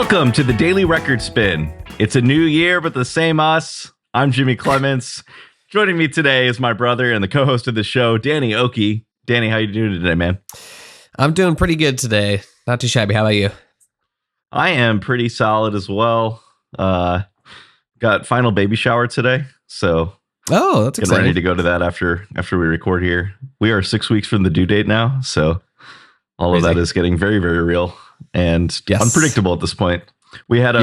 Welcome to the Daily Record Spin. It's a new year, but the same us. I'm Jimmy Clements. Joining me today is my brother and the co-host of the show, Danny Okey. Danny, how you doing today, man? I'm doing pretty good today. Not too shabby. How about you? I am pretty solid as well. Got final baby shower today, so that's get exciting. ready to go to that after we record here. We are 6 weeks from the due date now, so all of that is getting very, very real and unpredictable at this point. We had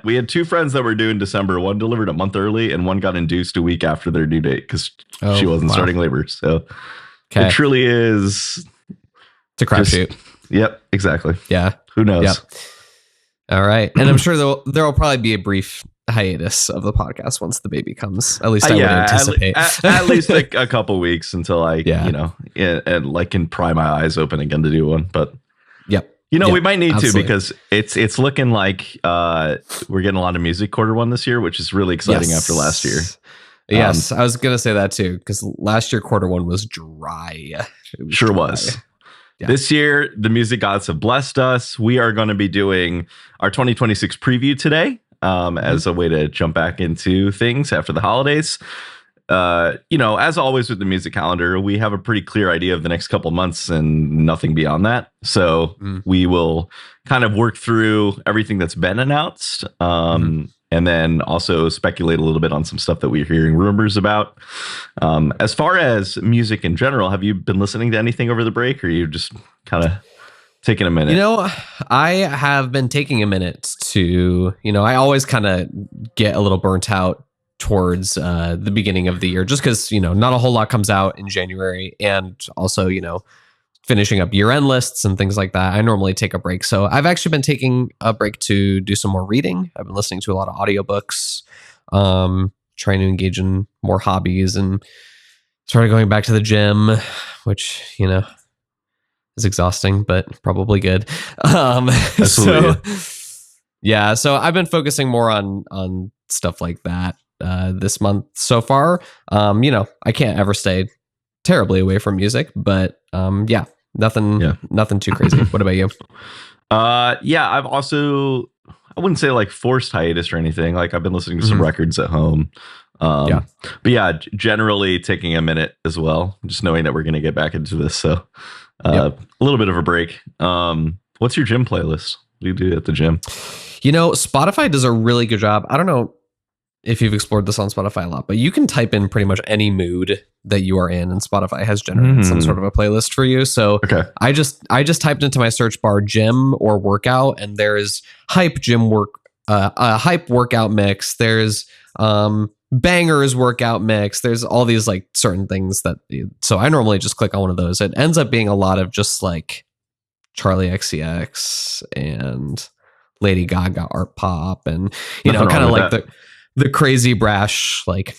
we had two friends that were due in December. One delivered a month early, and one got induced a week after their due date because she wasn't starting labor. So it truly is. It's a crapshoot. Yep, exactly. Yeah. Who knows? Yep. All right, and I'm sure there will probably be a brief hiatus of the podcast once the baby comes. At least I would anticipate. At least like a couple weeks until I, can pry my eyes open again to do one. But we might need to because it's looking like we're getting a lot of music quarter one this year, which is really exciting after last year. Yes, I was going to say that too, because last year quarter one was dry. Sure was. Yeah. This year, the music gods have blessed us. We are going to be doing our 2026 preview today as a way to jump back into things after the holidays. As always with the music calendar, we have a pretty clear idea of the next couple months and nothing beyond that. So we will kind of work through everything that's been announced. And then also speculate a little bit on some stuff that we're hearing rumors about. As far as music in general, have you been listening to anything over the break, or are you just kind of taking a minute? I have been taking a minute to, I always kind of get a little burnt out towards the beginning of the year, just because, not a whole lot comes out in January. And also, finishing up year-end lists and things like that, I normally take a break. So I've actually been taking a break to do some more reading. I've been listening to a lot of audiobooks, trying to engage in more hobbies, and started going back to the gym, which, is exhausting, but probably good. Absolutely. So I've been focusing more on stuff like that this month so far. I can't ever stay terribly away from music, but nothing too crazy. What about you? I've also, I wouldn't say like forced hiatus or anything. Like I've been listening to some records at home. But generally taking a minute as well, just knowing that we're going to get back into this. So a little bit of a break. What's your gym playlist? What do you do at the gym? Spotify does a really good job. I don't know if you've explored this on Spotify a lot, but you can type in pretty much any mood that you are in, and Spotify has generated some sort of a playlist for you. So I just typed into my search bar gym or workout, and there's hype hype workout mix. There's bangers workout mix. There's all these like certain things so I normally just click on one of those. It ends up being a lot of just like Charli XCX and Lady Gaga art pop, and kind of like the crazy brash, like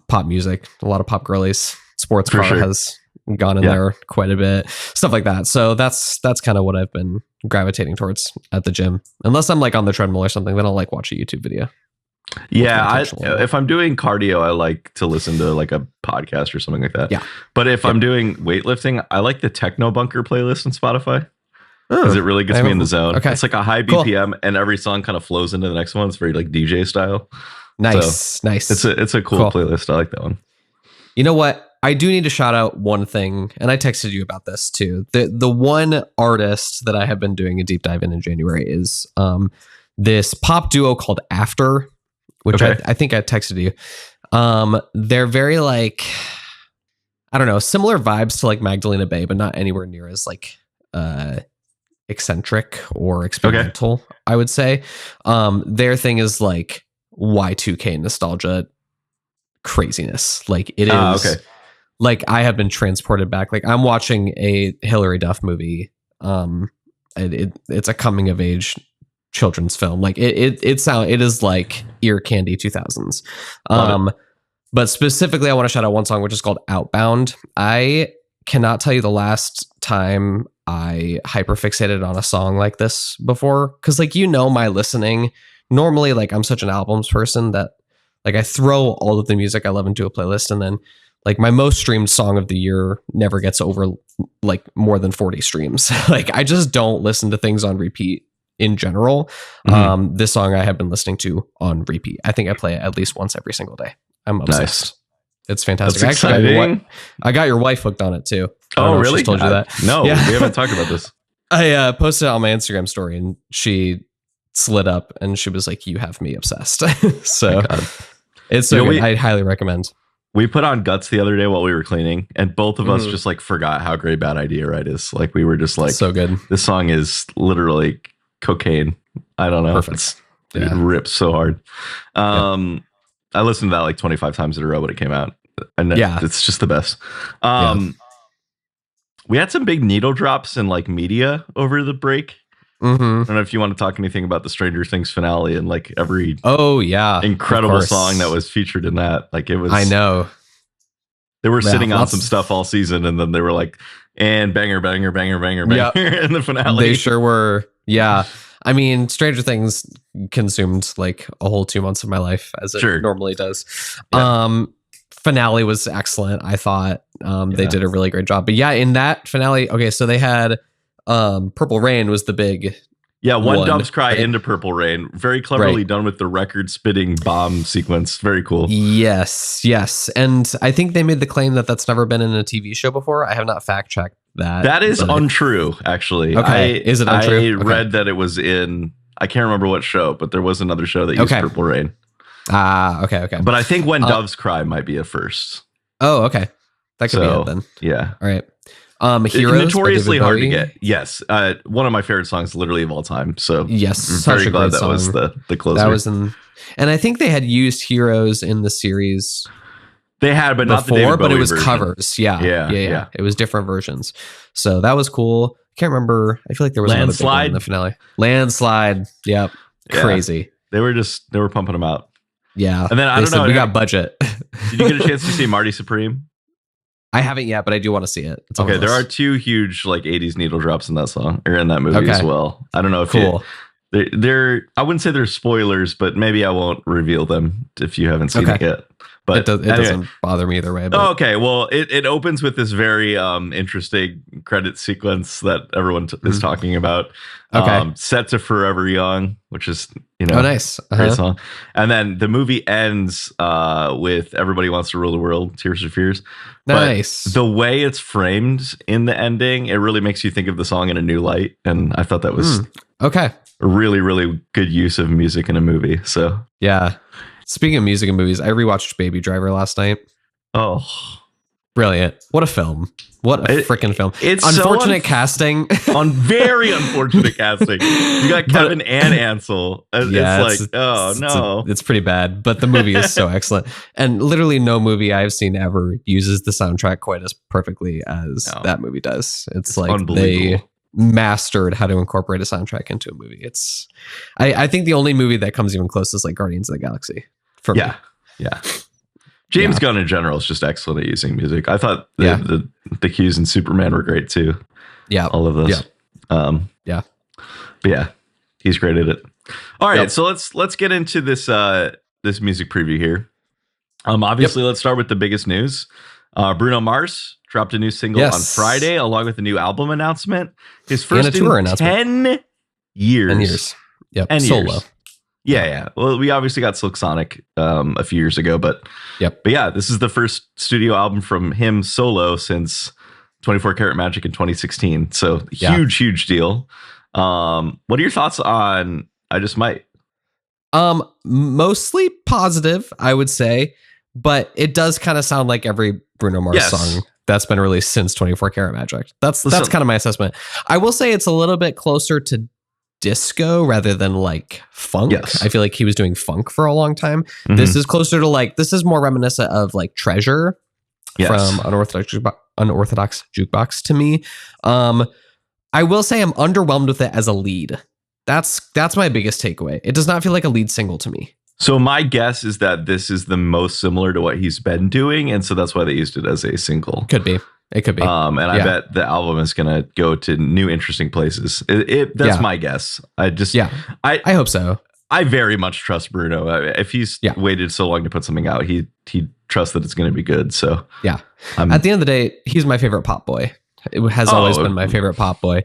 pop music. A lot of pop girlies. Sports car has gone in there quite a bit, stuff like that. So that's kind of what I've been gravitating towards at the gym. Unless I'm like on the treadmill or something, then I'll like watch a YouTube video. If I'm doing cardio, I like to listen to like a podcast or something like that. But if I'm doing weightlifting, I like the Techno Bunker playlist on Spotify. Because it really gets me in the zone. It's like a high BPM, and every song kind of flows into the next one. It's very like DJ style. Nice. It's a cool playlist. I like that one. You know what? I do need to shout out one thing, and I texted you about this too. The one artist that I have been doing a deep dive in January is this pop duo called After, which I think I texted you. They're very like, I don't know, similar vibes to like Magdalena Bay, but not anywhere near as like eccentric or experimental, I would say. Their thing is like Y2K nostalgia craziness. Like it is like I have been transported back. Like I'm watching a Hilary Duff movie. It's a coming of age children's film. Like it is like ear candy 2000s. But specifically I want to shout out one song which is called Outbound. I cannot tell you the last time I hyperfixated on a song like this before, because like my listening normally, like I'm such an albums person that like I throw all of the music I love into a playlist, and then like my most streamed song of the year never gets over like more than 40 streams. Like I just don't listen to things on repeat in general. This song I have been listening to on repeat. I think I play it at least once every single day. I'm obsessed. Nice. It's fantastic. That's exciting. I got your wife hooked on it too. Oh, really? Told you that? No, we haven't talked about this. I posted it on my Instagram story and she slid up and she was like, "You have me obsessed." So it's so good. I highly recommend. We put on Guts the other day while we were cleaning, and both of us just like forgot how great Bad Idea Right is. Like we were just like, so good. This song is literally cocaine. I don't know. Perfect. It rips so hard. I listened to that like 25 times in a row when it came out. And it's just the best. We had some big needle drops in like media over the break. I don't know if you want to talk anything about the Stranger Things finale and like every incredible song that was featured in that. Like it was, I know they were sitting on some stuff all season, and then they were like, and banger, banger, banger, banger, banger in the finale. They sure were. Yeah. I mean, Stranger Things consumed like a whole 2 months of my life, as it normally does. Finale was excellent. I thought they did a really great job. But yeah, in that finale, okay, so they had Purple Rain was the big one Dove's Cry into Purple Rain. Very cleverly done with the record spitting bomb sequence. Very cool. Yes. And I think they made the claim that that's never been in a TV show before. I have not fact checked that. That is untrue, actually. Okay. Is it untrue? I read that it was in, I can't remember what show, but there was another show that used Purple Rain. Okay. But I think When Doves Cry might be a first. Oh, okay. That could be it then. Yeah. All right. Heroes, notoriously hard to get. Yes. One of my favorite songs literally of all time. So yes, I'm very glad that was the closer. That was and I think they had used Heroes in the series. They had, but not the David Bowie but it was version. Covers. Yeah. It was different versions. So that was cool. Can't remember. I feel like there was another big one in the finale. Landslide. Yep. Crazy. They were pumping them out. Yeah. And then I don't know. We got budget. Did you get a chance to see Marty Supreme? I haven't yet, but I do want to see it. It's okay, there are 2 huge like 80s needle drops in that song or in that movie as well. I don't know if they're I wouldn't say they're spoilers, but maybe I won't reveal them if you haven't seen it yet. But it doesn't bother me either way. But. Oh, okay. Well, it opens with this very interesting credit sequence that everyone is talking about. Set to Forever Young, which is, nice. Great song. And then the movie ends with Everybody Wants to Rule the World, Tears for Fears. Nice. But the way it's framed in the ending, it really makes you think of the song in a new light. And I thought that was a really, really good use of music in a movie. So yeah. Speaking of music and movies, I rewatched Baby Driver last night. Oh, brilliant. What a film. What a freaking film. It's unfortunate casting. Very unfortunate casting. You got Kevin and Ansel. It's pretty bad, but the movie is so excellent. And literally no movie I've seen ever uses the soundtrack quite as perfectly as that movie does. It's like they mastered how to incorporate a soundtrack into a movie. I think the only movie that comes even close is like Guardians of the Galaxy for me. Yeah. James Gunn in general is just excellent at using music. I thought the cues in Superman were great too. Yeah. All of those. Yeah. But yeah, he's great at it. All right. So let's get into this this music preview here. Obviously let's start with the biggest news. Bruno Mars dropped a new single on Friday, along with a new album announcement. His first tour announcement. 10 years. 10 years. Yep. Solo. Yeah. Well, we obviously got Silk Sonic a few years ago, but this is the first studio album from him solo since 24 Karat Magic in 2016. So huge deal. What are your thoughts on I Just Might? Mostly positive, I would say, but it does kind of sound like every Bruno Mars song that's been released since 24 Karat Magic. That's kind of my assessment. I will say it's a little bit closer to disco rather than like funk. I feel like he was doing funk for a long time. This is closer to this is more reminiscent of like Treasure from Unorthodox Jukebox to me. I will say I'm underwhelmed with it as a lead. That's my biggest takeaway. It does not feel like a lead single to me. So my guess is that this is the most similar to what he's been doing, and so that's why they used it as a single. Could be. It could be. And I bet the album is going to go to new, interesting places. That's my guess. I hope so. I very much trust Bruno. If he's waited so long to put something out, he trusts that it's going to be good. So at the end of the day, he's my favorite pop boy. It has always been my favorite pop boy.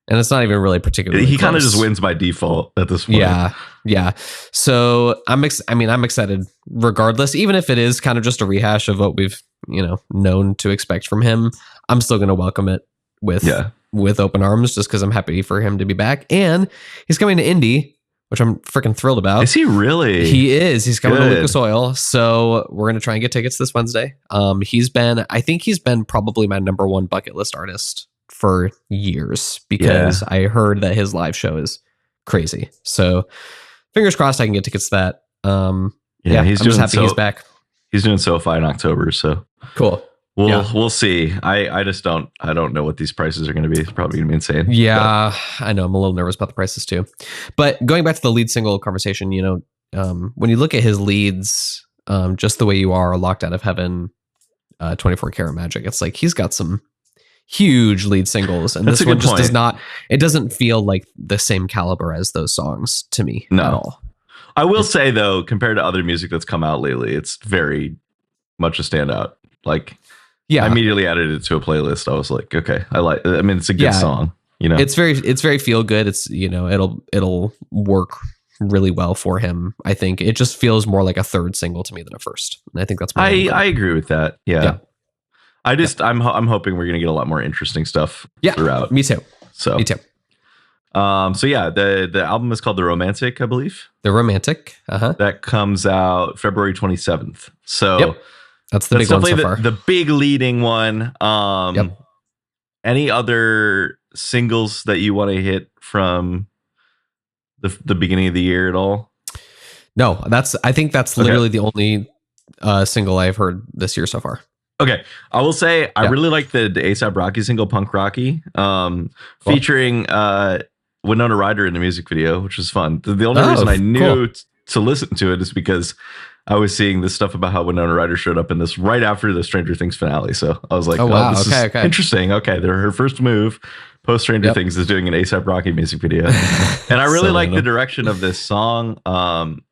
And it's not even really particularly He kind of close. just wins by default at this point. Yeah. So I'm excited regardless, even if it is kind of just a rehash of what we've, known to expect from him. I'm still going to welcome it with open arms, just because I'm happy for him to be back. And he's coming to Indy, which I'm freaking thrilled about. Is he really? He is. He's coming to Lucas Oil. So we're going to try and get tickets this Wednesday. I think he's been probably my number one bucket list artist for years, because I heard that his live show is crazy. So fingers crossed I can get tickets to that. I'm just happy he's back. He's doing SoFi in October, so cool. We'll see. I don't know what these prices are going to be. It's probably going to be insane. Yeah, I know. I'm a little nervous about the prices too. But going back to the lead single conversation, when you look at his leads, Just the Way You Are, Locked Out of Heaven, 24 Karat Magic, it's like he's got some huge lead singles, and this one just it doesn't feel like the same caliber as those songs to me at all. I will say though, compared to other music that's come out lately, it's very much a standout. Like, I immediately added it to a playlist. I was like, okay, it's a good song. It's very feel good. It's it'll work really well for him. I think it just feels more like a third single to me than a first, and I think that's I agree with that. Yeah. I'm hoping we're gonna get a lot more interesting stuff throughout. Me too. Me too. The album is called The Romantic, I believe. The Romantic. That comes out February 27th. So that's the big one so far. The big leading one. Any other singles that you want to hit from the beginning of the year at all? No, I think that's literally the only single I've heard this year so far. Okay, I will say I really like the A$AP Rocky single "Punk Rocky," featuring Winona Ryder in the music video, which was fun. The only reason I knew to listen to it is because I was seeing this stuff about how Winona Ryder showed up in this right after the Stranger Things finale. So I was like, this is interesting. Okay, her first move post Stranger Things is doing an A$AP Rocky music video. And I really like the direction of this song.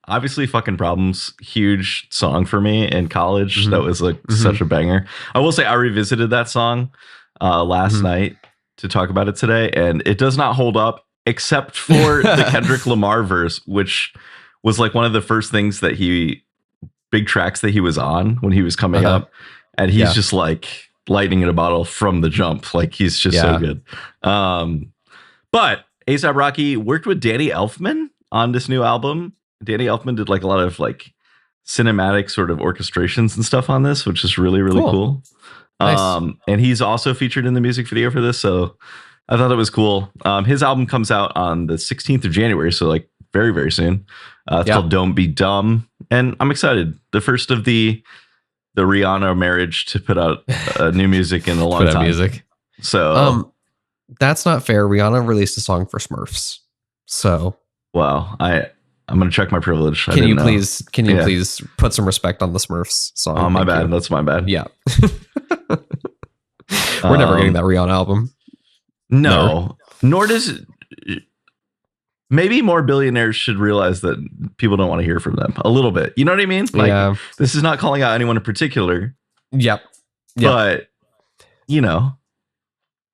Obviously, Fucking Problems, huge song for me in college. Mm-hmm. That was like such a banger. I will say I revisited that song last night to talk about it today, and it does not hold up except for the Kendrick Lamar verse, which was like one of the first things that big tracks that he was on when he was coming up. And he's just like lightning in a bottle from the jump. Like he's just so good. But A$AP Rocky worked with Danny Elfman on this new album. Danny Elfman did like a lot of like cinematic sort of orchestrations and stuff on this, which is really, really cool. Nice. And he's also featured in the music video for this. So I thought it was cool. His album comes out on the 16th of January. So like very, very soon. It's called Don't Be Dumb. And I'm excited. The first of the Rihanna marriage to put out new music in a long time. Music. So that's not fair. Rihanna released a song for Smurfs. So wow. I'm going to check my privilege. Can you please put some respect on the Smurfs song? Oh, my bad. That's my bad. Yeah. We're never getting that Rihanna album. No. Nor does it. Maybe more billionaires should realize that people don't want to hear from them a little bit. You know what I mean? Like, this is not calling out anyone in particular. Yep. But,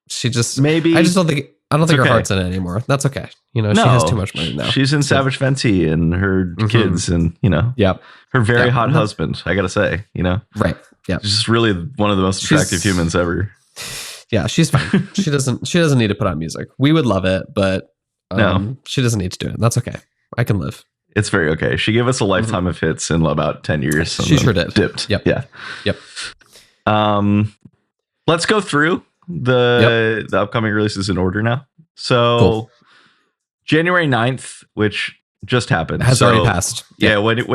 she just maybe. I don't think her heart's in it anymore. That's okay. She has too much money now. She's in Savage Fenty and her kids and, her very hot husband, I got to say, Right. Yeah. She's just really one of the most attractive humans ever. Yeah, she's fine. She doesn't need to put on music. We would love it, but no, she doesn't need to do it. That's okay. I can live. It's very okay. She gave us a lifetime of hits in about 10 years. She sure did. Dipped. Yep. Yeah. Yep. Let's go through the upcoming releases in order now. So January 9th, which just happened. Has already passed. Yeah. When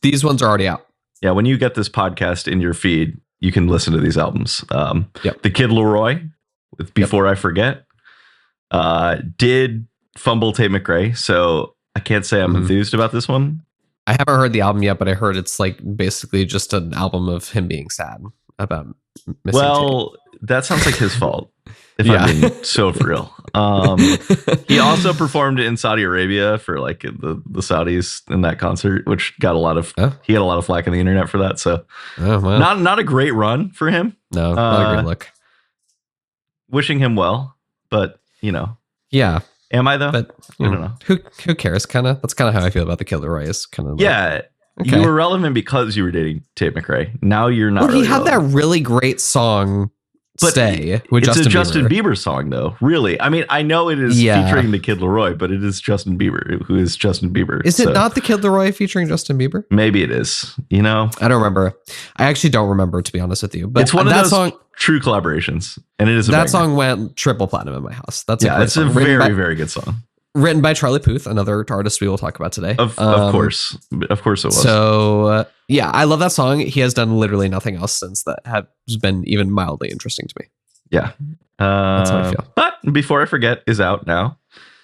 these ones are already out. Yeah. When you get this podcast in your feed, you can listen to these albums. The Kid Leroy with Before I Forget did fumble Tate McRae. So I can't say I'm enthused about this one. I haven't heard the album yet, but I heard it's like basically just an album of him being sad about missing Tate. That sounds like his fault. If I'm being so for real. He also performed in Saudi Arabia for like the Saudis in that concert, which got he had a lot of flack on the internet for that. So not a great run for him. No, not a great look. Wishing him well, but Yeah. Am I though? But I don't know. Who cares? That's kind of how I feel about the Kid Laroi. Is kind of okay. You were relevant because you were dating Tate McRae. Now you're not. Well, he had relevant. That really great song. But Stay with it's Justin a Justin Bieber song, though. Really, I mean, I know it is featuring the Kid Laroi, but it is Justin Bieber, who is Justin Bieber. Is it not the Kid Laroi featuring Justin Bieber? Maybe it is. I don't remember. I actually don't remember, to be honest with you. But it's one of those song, true collaborations, and it is that song went triple platinum in my house. That's it's a very very good song. Written by Charlie Puth, another artist we will talk about today. Of course it was. So I love that song. He has done literally nothing else since that has been even mildly interesting to me. Yeah, that's how I feel. But Before I Forget is out now.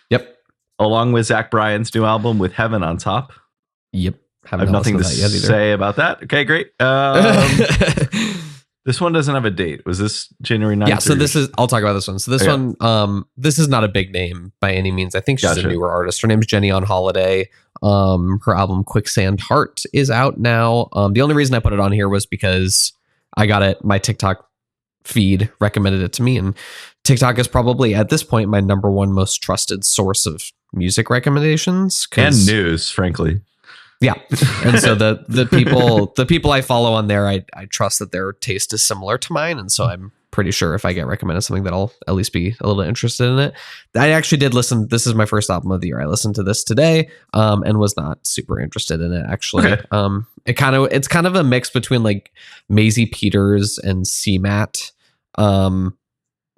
Yep, along with Zach Bryan's new album with Heaven on top. Yep, I have nothing to say about that. Okay, great. This one doesn't have a date. Was this January 9th? Yeah, so I'll talk about this one. So this one, this is not a big name by any means. I think she's a newer artist. Her name's Jenny on Holiday. Her album Quicksand Heart is out now. The only reason I put it on here was because I got it. My TikTok feed recommended it to me, and TikTok is probably at this point my number one most trusted source of music recommendations and news, frankly. Yeah. And so the people I follow on there, I trust that their taste is similar to mine. And so I'm pretty sure if I get recommended something that I'll at least be a little interested in it. I actually did listen. This is my first album of the year. I listened to this today and was not super interested in it, actually. Okay. It's kind of a mix between like Maisie Peters and CMAT.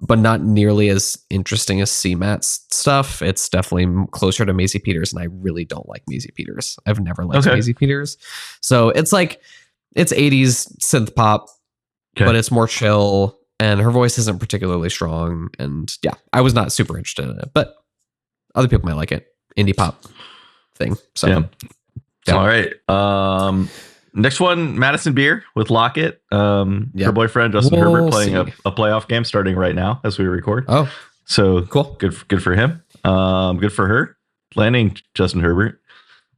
But not nearly as interesting as CMAT's stuff. It's definitely closer to Maisie Peters, and I really don't like Maisie Peters. I've never liked Maisie Peters. So it's 80s synth pop, but it's more chill, and her voice isn't particularly strong. And yeah, I was not super interested in it, but other people might like it. Indie pop thing. So yeah. All right. Next one, Madison Beer with Lockett. Her boyfriend Justin Herbert playing a playoff game starting right now as we record. Oh, so cool. Good for him. Good for her landing Justin Herbert.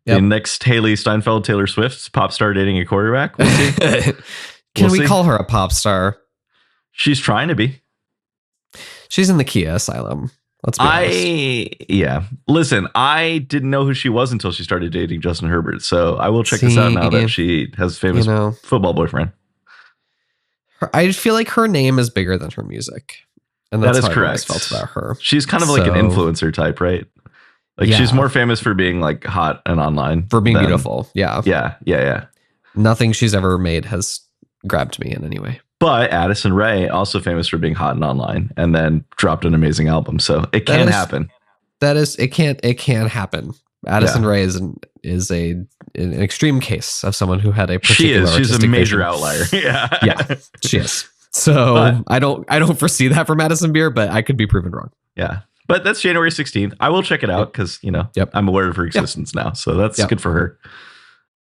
The next Haley Steinfeld, Taylor Swift's pop star dating a quarterback. We'll see. Can we call her a pop star? She's trying to be. She's in the Kia Asylum. Let's be honest. Listen, I didn't know who she was until she started dating Justin Herbert. So I will check this out now that she has a famous football boyfriend. I feel like her name is bigger than her music. And that's how correct. I always felt about her. She's kind of like an influencer type, right? Like she's more famous for being like hot and online. For being beautiful. Yeah. Yeah. Nothing she's ever made has grabbed me in any way. But Addison Rae, also famous for being hot and online, and then dropped an amazing album. So it can happen. It can happen. Addison Rae is an extreme case of someone who had a particular She's a major vision. outlier. Yeah, she is. So I don't foresee that for Madison Beer, but I could be proven wrong. Yeah. But that's January 16th. I will check it out because, I'm aware of her existence now. So that's good for her.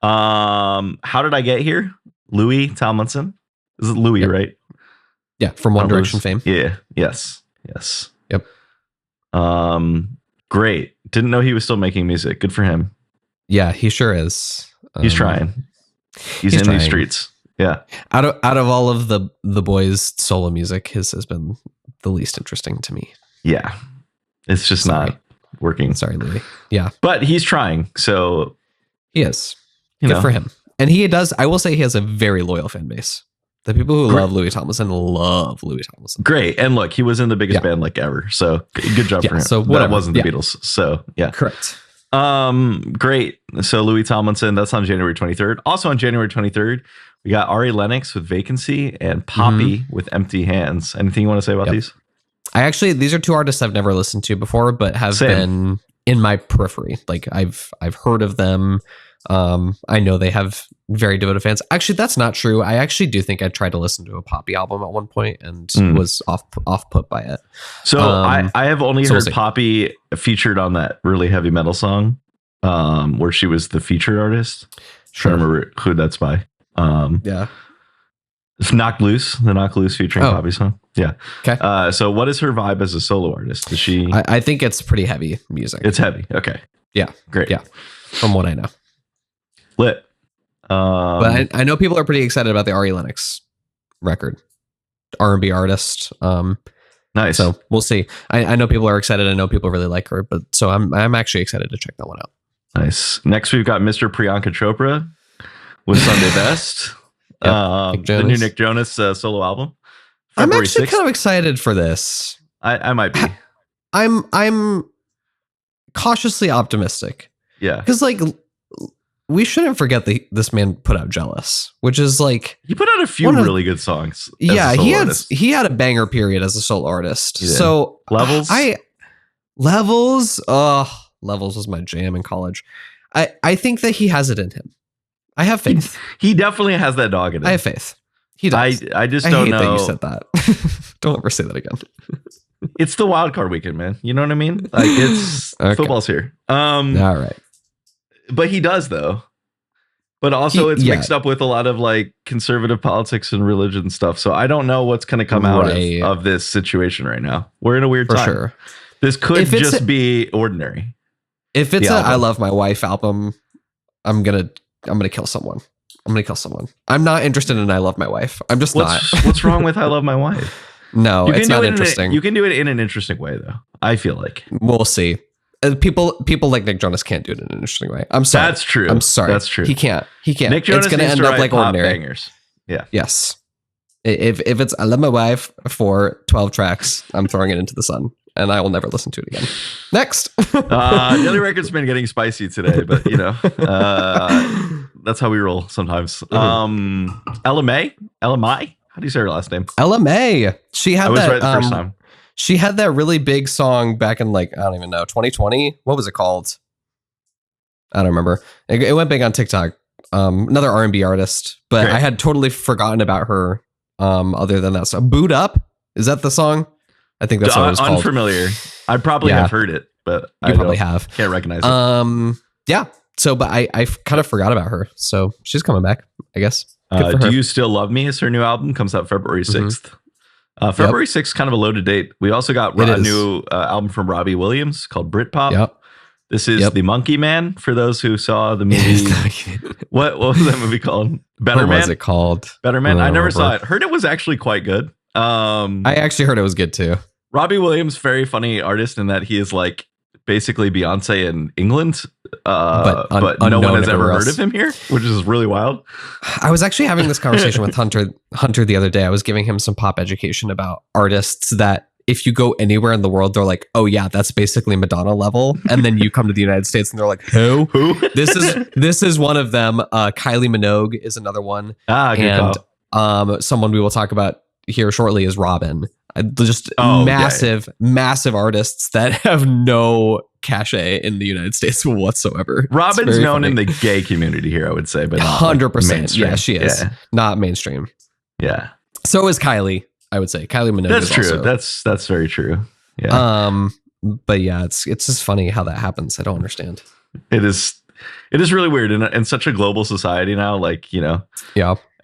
How did I get here? Louis Tomlinson. Is it Louis, right? Yeah, from One Direction fame. Yeah. Yes. Yep. Great. Didn't know he was still making music. Good for him. Yeah, he sure is. He's trying. He's in these streets. Yeah. Out of all of the boys' solo music, his has been the least interesting to me. Yeah. It's just not working. Sorry, Louis. Yeah. But he's trying. So he is. Good for him. And he does, I will say he has a very loyal fan base. The people who love Louis Tomlinson love Louis Tomlinson. Great. And look, he was in the biggest band like ever. So good job for him. So that wasn't the Beatles. So yeah. Correct. Great. So Louis Tomlinson, that's on January 23rd. Also on January 23rd, we got Ari Lennox with Vacancy and Poppy with Empty Hands. Anything you want to say about these? These are two artists I've never listened to before, but have been in my periphery. Like I've heard of them. I know they have very devoted fans. Actually, that's not true. I actually do think I tried to listen to a Poppy album at one point and was off put by it. So I have only heard Poppy featured on that really heavy metal song, where she was the featured artist. Sure. I don't remember who that's by. It's Knock Loose, the Knock Loose featuring Poppy song. Yeah. Okay. So what is her vibe as a solo artist? Does she? I think it's pretty heavy music. It's heavy. Okay. Yeah. Great. Yeah. From what I know. Lit. But I know people are pretty excited about the Ari Lennox record. R&B artist. Nice. So we'll see. I know people are excited. I know people really like her, but so I'm actually excited to check that one out. Nice. Next, we've got Mr. Priyanka Chopra with Sunday Best. The new Nick Jonas solo album. I'm actually kind of excited for this. I might be. I'm cautiously optimistic. Yeah. Because like we shouldn't forget that this man put out Jealous, which is like he put out a few really good songs. Yeah, he had a banger period as a solo artist. So Levels. Levels was my jam in college. I think that he has it in him. I have faith. He definitely has that dog in him. I have faith. He does. I just don't know. That you said that. Don't ever say that again. It's the wild card weekend, man. You know what I mean? Like it's football's here. All right. But he does though. But also it's mixed up with a lot of like conservative politics and religion stuff. So I don't know what's going to come out of this situation right now. We're in a weird time. For sure. This could just be ordinary. If it's I Love My Wife album, I'm gonna kill someone. I'm not interested in I Love My Wife. I'm just not. What's wrong with I Love My Wife? No, it's not interesting. You can do it in an interesting way, though. I feel like we'll see. People like Nick Jonas can't do it in an interesting way. I'm sorry. That's true. I'm sorry. That's true. He can't. Nick Jonas it's going to end up like ordinary bangers. Yeah. Yes. If it's I Love My Wife for 12 tracks, I'm throwing it into the sun. And I will never listen to it again. Next. Daily Record's been getting spicy today, but that's how we roll sometimes. LMA? How do you say her last name? LMA. She had that right the first time. She had that really big song back in I don't even know, 2020. What was it called? I don't remember. It went big on TikTok. Another R&B artist, but Great. I had totally forgotten about her. Other than that, so Boot Up, is that the song? I think that's what it was called. Unfamiliar. I probably have heard it, but I probably have. Can't recognize it. Yeah. So, but I kind of forgot about her. So she's coming back, I guess. Do You Still Love Me is her new album. Comes out February 6th. February 6th, kind of a loaded date. We also got a new album from Robbie Williams called Britpop. Yep. This is The Monkey Man, for those who saw the movie. What was that movie called? Better Man? What was it called? Better Man. I never saw it. Heard it was actually quite good. I actually heard it was good too. Robbie Williams, very funny artist in that he is like basically Beyonce in England, but no one has ever heard of him here, which is really wild. I was actually having this conversation with Hunter the other day. I was giving him some pop education about artists that if you go anywhere in the world, they're like, oh yeah, that's basically Madonna level. And then you come to the United States and they're like, who? This is one of them. Kylie Minogue is another one. Good and someone we will talk about here shortly is Robin. Just massive artists that have no cachet in the United States whatsoever. Robin's known in the gay community here, I would say, but 100%. Yeah, she is not mainstream. Yeah. So is Kylie. I would say Kylie Minogue. That's true. Also, that's very true. Yeah. But yeah, it's just funny how that happens. I don't understand. It is really weird in such a global society now. Like,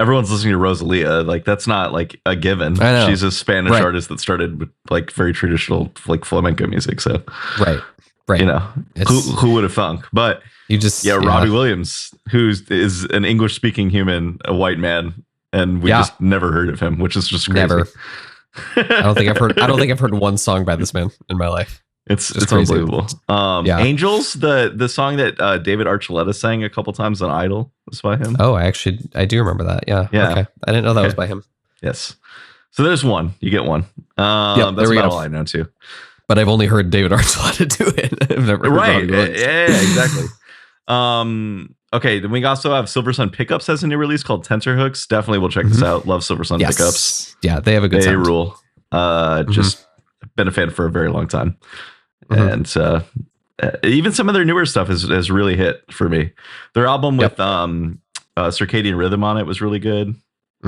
everyone's listening to Rosalia. Like, that's not like a given. She's a Spanish artist that started with like very traditional like flamenco music. So right. Who would have thunk? But Robbie Williams, who is an English speaking human, a white man, and we just never heard of him, which is just crazy. Never. I don't think I've heard one song by this man in my life. It's unbelievable. Angels, the song that David Archuleta sang a couple times on Idol was by him. Oh, I do remember that. Yeah. Okay. I didn't know that was by him. Yes. So there's one. You get one. That's about all I know too. But I've only heard David Archuleta do it. I've never heard exactly. Okay, then we also have Silver Sun Pickups has a new release called Tenterhooks. Definitely will check this out. Love Silver Sun Pickups. Yeah, they have a good sound. They rule. Just been a fan for a very long time. And even some of their newer stuff has really hit for me. Their album with Circadian Rhythm on it was really good.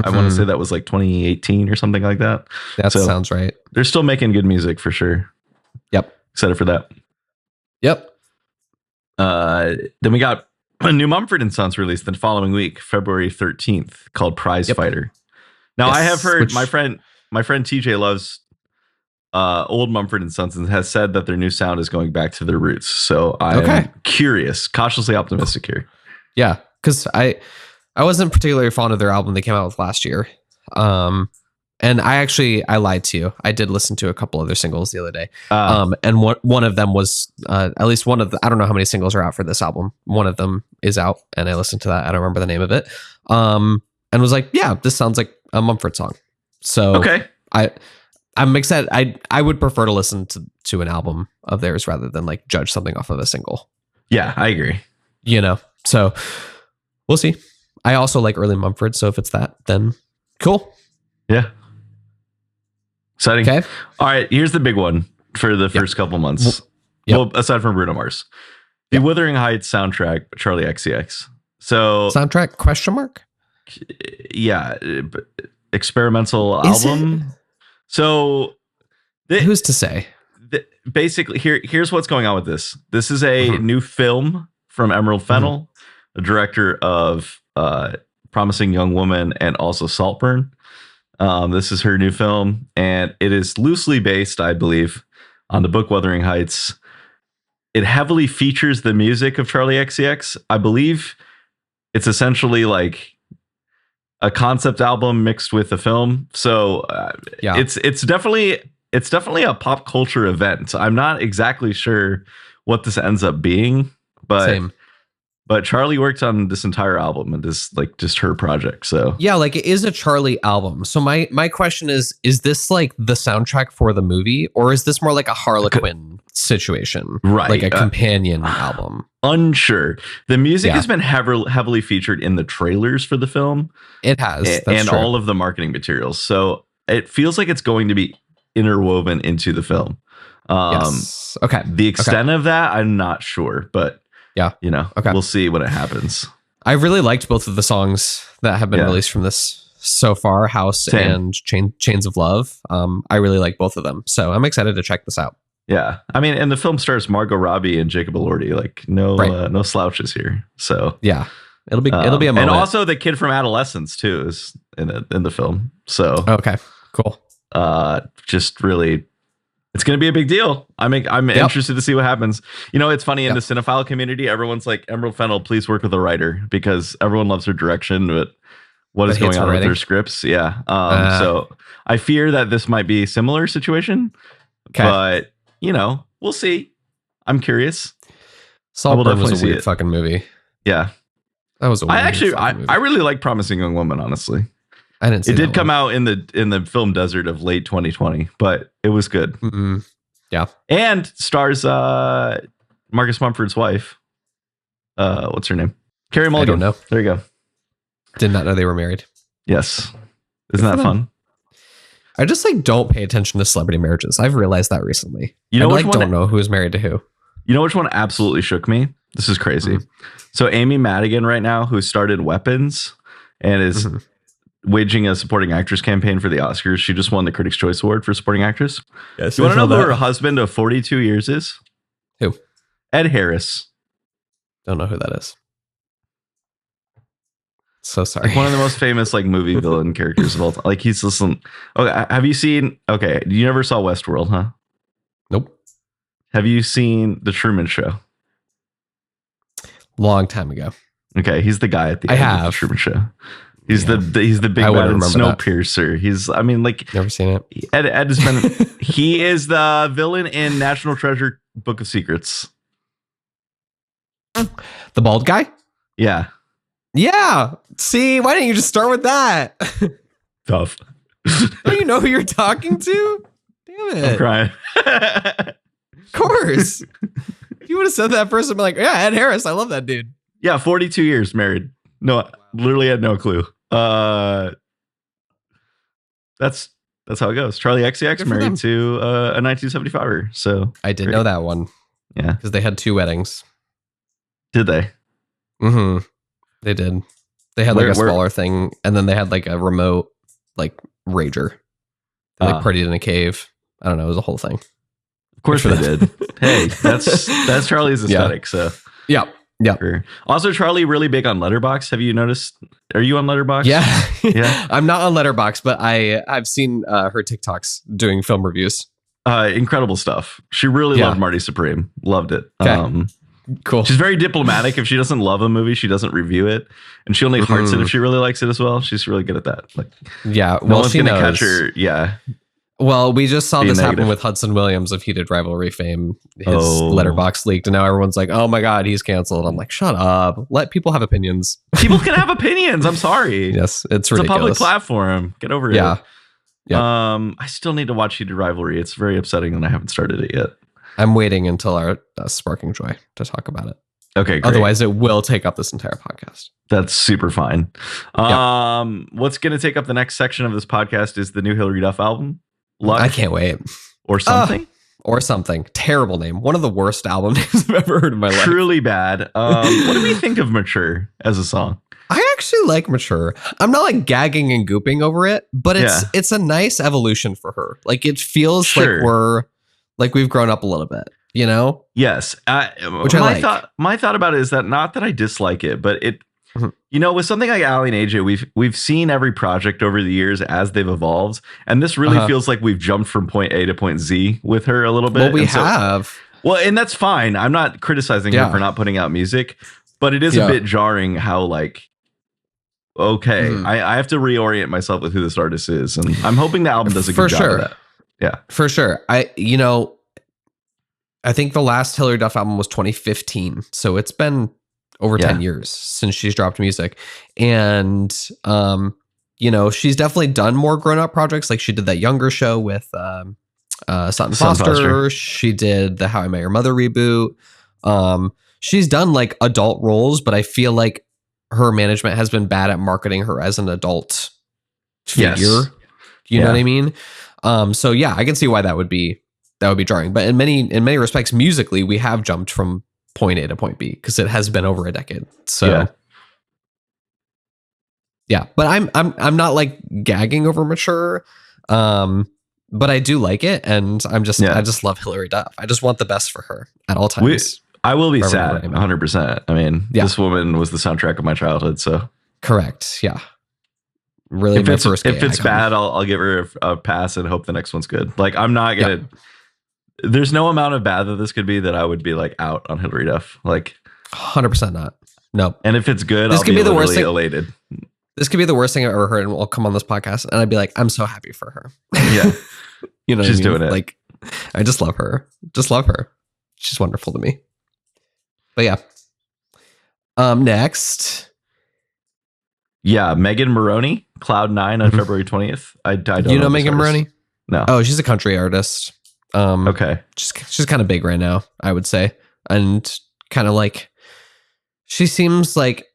I want to say that was like 2018 or something like that. That sounds right. They're still making good music for sure. Yep. Excited for that. Yep. Then we got a new Mumford & Sons release the following week, February 13th, called Prize Fighter. Now, I have heard my friend TJ loves old Mumford & Sons and has said that their new sound is going back to their roots. So I'm curious, cautiously optimistic here. Yeah, because I wasn't particularly fond of their album they came out with last year. And I lied to you. I did listen to a couple other singles the other day. And one of them was at least one of the, I don't know how many singles are out for this album. One of them is out, and I listened to that. I don't remember the name of it. And was like, yeah, this sounds like a Mumford song. So okay, I'm excited. I would prefer to listen to an album of theirs rather than like judge something off of a single. Yeah, I agree. You know, so we'll see. I also like early Mumford, so if it's that, then cool. Yeah. Exciting. Okay. All right. Here's the big one for the first couple months. Well, aside from Bruno Mars, the Wuthering Heights soundtrack, Charli XCX. So soundtrack question mark? Yeah. Experimental album. So who's to say? Basically, here's what's going on with this. This is a new film from Emerald Fennell, the director of Promising Young Woman and also Saltburn. This is her new film, and it is loosely based, I believe, on the book Wuthering Heights. It heavily features the music of Charli XCX. I believe it's essentially like a concept album mixed with a film. So it's definitely a pop culture event. I'm not exactly sure what this ends up being, but Same. But Charli worked on this entire album, and this like just her project. So yeah, like it is a Charli album. So my question is this like the soundtrack for the movie, or is this more like a Harlequin situation? Right. Like a companion album? Unsure. The music has been heavily featured in the trailers for the film. It has. And all of the marketing materials. So it feels like it's going to be interwoven into the film. Yes. Okay. The extent of that, I'm not sure, but we'll see when it happens. I really liked both of the songs that have been released from this so far, House and Chains of Love. I really like both of them. So I'm excited to check this out. Yeah. I mean, and the film stars Margot Robbie and Jacob Elordi, like no slouches here. So yeah, it'll be a moment. And also the kid from Adolescence too is in the film. So okay, cool. Just really, it's going to be a big deal. I'm interested to see what happens. You know, it's funny in the cinephile community, everyone's like, Emerald Fennell, please work with a writer, because everyone loves her direction, but what is going on with their scripts? Yeah. So I fear that this might be a similar situation, but we'll see. I'm curious. Saltburn was a weird fucking movie. Yeah. That was a weird movie. I really like Promising Young Woman, honestly. I didn't see it. Did come out in the film desert of late 2020, but it was good. Mm-hmm. Yeah. And stars Marcus Mumford's wife. What's her name? Carey Mulligan. I don't know. There you go. Did not know they were married. Yes. Isn't that fun? I just don't pay attention to celebrity marriages. I've realized that recently. You know, I don't know who is married to who. You know which one absolutely shook me? This is crazy. So Amy Madigan right now, who started Weapons and is waging a supporting actress campaign for the Oscars. She just won the Critics' Choice Award for supporting actress. Yes, you want to know who her husband of 42 years is? Who? Ed Harris. Don't know who that is. So sorry. Like one of the most famous movie villain characters of all time. Like he's listen. Okay, have you seen? Okay, you never saw Westworld, huh? Nope. Have you seen The Truman Show? Long time ago. Okay, he's the guy at the end of The Truman Show. He's the big bad Snowpiercer. He's never seen it. Ed has been. He is the villain in National Treasure: Book of Secrets. The bald guy? Yeah. Yeah. See, why didn't you just start with that? Tough. Don't you know who you're talking to? Damn it. I'm crying. Of course. If you would have said that first, I'd be like, yeah, Ed Harris. I love that dude. Yeah, 42 years married. No, literally had no clue. That's how it goes. Charli XCX married to a 1975er. So I did know that one. Yeah. Because they had 2 weddings. Did they? Mm-hmm. They did. They had a smaller thing, and then they had a remote rager. They partied in a cave. I don't know. It was a whole thing. Of course they did. Hey, that's Charli's aesthetic. So yeah. Sure. Also, Charli really big on Letterboxd. Have you noticed? Are you on Letterboxd? Yeah. I'm not on Letterboxd, but I've seen her TikToks doing film reviews. Incredible stuff. She really loved Marty Supreme. Loved it. Okay. Cool. She's very diplomatic. If she doesn't love a movie, she doesn't review it, and she only hearts it if she really likes it as well. She's really good at that. Like, yeah, no one's gonna catch her. Yeah. Well, we just saw this happen with Hudson Williams of Heated Rivalry fame. His letterbox leaked, and now everyone's like, "Oh my god, he's canceled." I'm like, "Shut up! Let people have opinions." People can have opinions. I'm sorry. Yes, it's ridiculous. It's a public platform. Get over it. Yeah. I still need to watch Heated Rivalry. It's very upsetting, and I haven't started it yet. I'm waiting until our Sparking Joy to talk about it. Okay, great. Otherwise, it will take up this entire podcast. That's super fine. What's going to take up the next section of this podcast is the new Hilary Duff album. Luck. I can't wait. Or something. Or something. Terrible name. One of the worst album names I've ever heard in my life. Truly bad. What do we think of Mature as a song? I actually like Mature. I'm not like gagging and gooping over it, but it's a nice evolution for her. Like it feels like we've grown up a little bit, you know? Yes. Which my thought about it is that not that I dislike it, but it, you know, with something like Ally and AJ, we've seen every project over the years as they've evolved, and this really feels like we've jumped from point A to point Z with her a little bit. Well, we have. Well, and that's fine. I'm not criticizing her for not putting out music, but it is a bit jarring how like, I have to reorient myself with who this artist is, and I'm hoping the album does a good job of that. Yeah, for sure. I think the last Hilary Duff album was 2015, so it's been over 10 years since she's dropped music. And, she's definitely done more grown-up projects. Like she did that Younger show with Sutton Foster. She did the How I Met Your Mother reboot. She's done like adult roles, but I feel like her management has been bad at marketing her as an adult figure. Yes. You know what I mean? So yeah, I can see why that would be jarring. But in many respects, musically, we have jumped from point A to point B because it has been over a decade. So yeah, but I'm not like gagging over Mature, but I do like it, and I just love Hilary Duff. I just want the best for her at all times. I will be sad, 100%. I mean, this woman was the soundtrack of my childhood. So correct, yeah. Really, if it's bad, I'll give her a pass and hope the next one's good. Like I'm not gonna. Yep. There's no amount of bad that this could be that I would be like out on Hilary Duff. Like 100% not. No. And if it's good, I'll be the worst thing, elated. This could be the worst thing I've ever heard, and we'll come on this podcast, and I'd be like, I'm so happy for her. Yeah, you know, she's doing it. Like, I just love her. Just love her. She's wonderful to me. But yeah. Next. Yeah, Megan Moroney, Cloud 9 on February 20th. I don't know Megan Moroney? No. Oh, she's a country artist. Okay. She's kind of big right now, I would say. And kind of like, she seems like,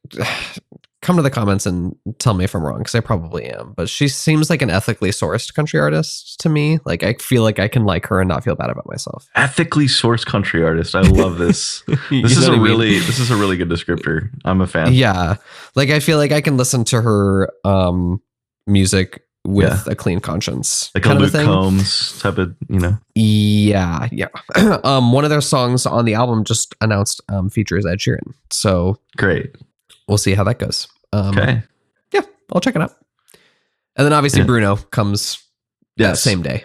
come to the comments and tell me if I'm wrong, because I probably am. But she seems like an ethically sourced country artist to me. Like, I feel like I can like her and not feel bad about myself. Ethically sourced country artist. I love this. This is a really good descriptor. I'm a fan. Yeah. Like, I feel like I can listen to her music with a clean conscience, like kind a Luke Combs type of, you know. Yeah. One of their songs on the album just announced features Ed Sheeran. So great. We'll see how that goes. Okay. Yeah, I'll check it out. And then obviously Bruno comes that same day,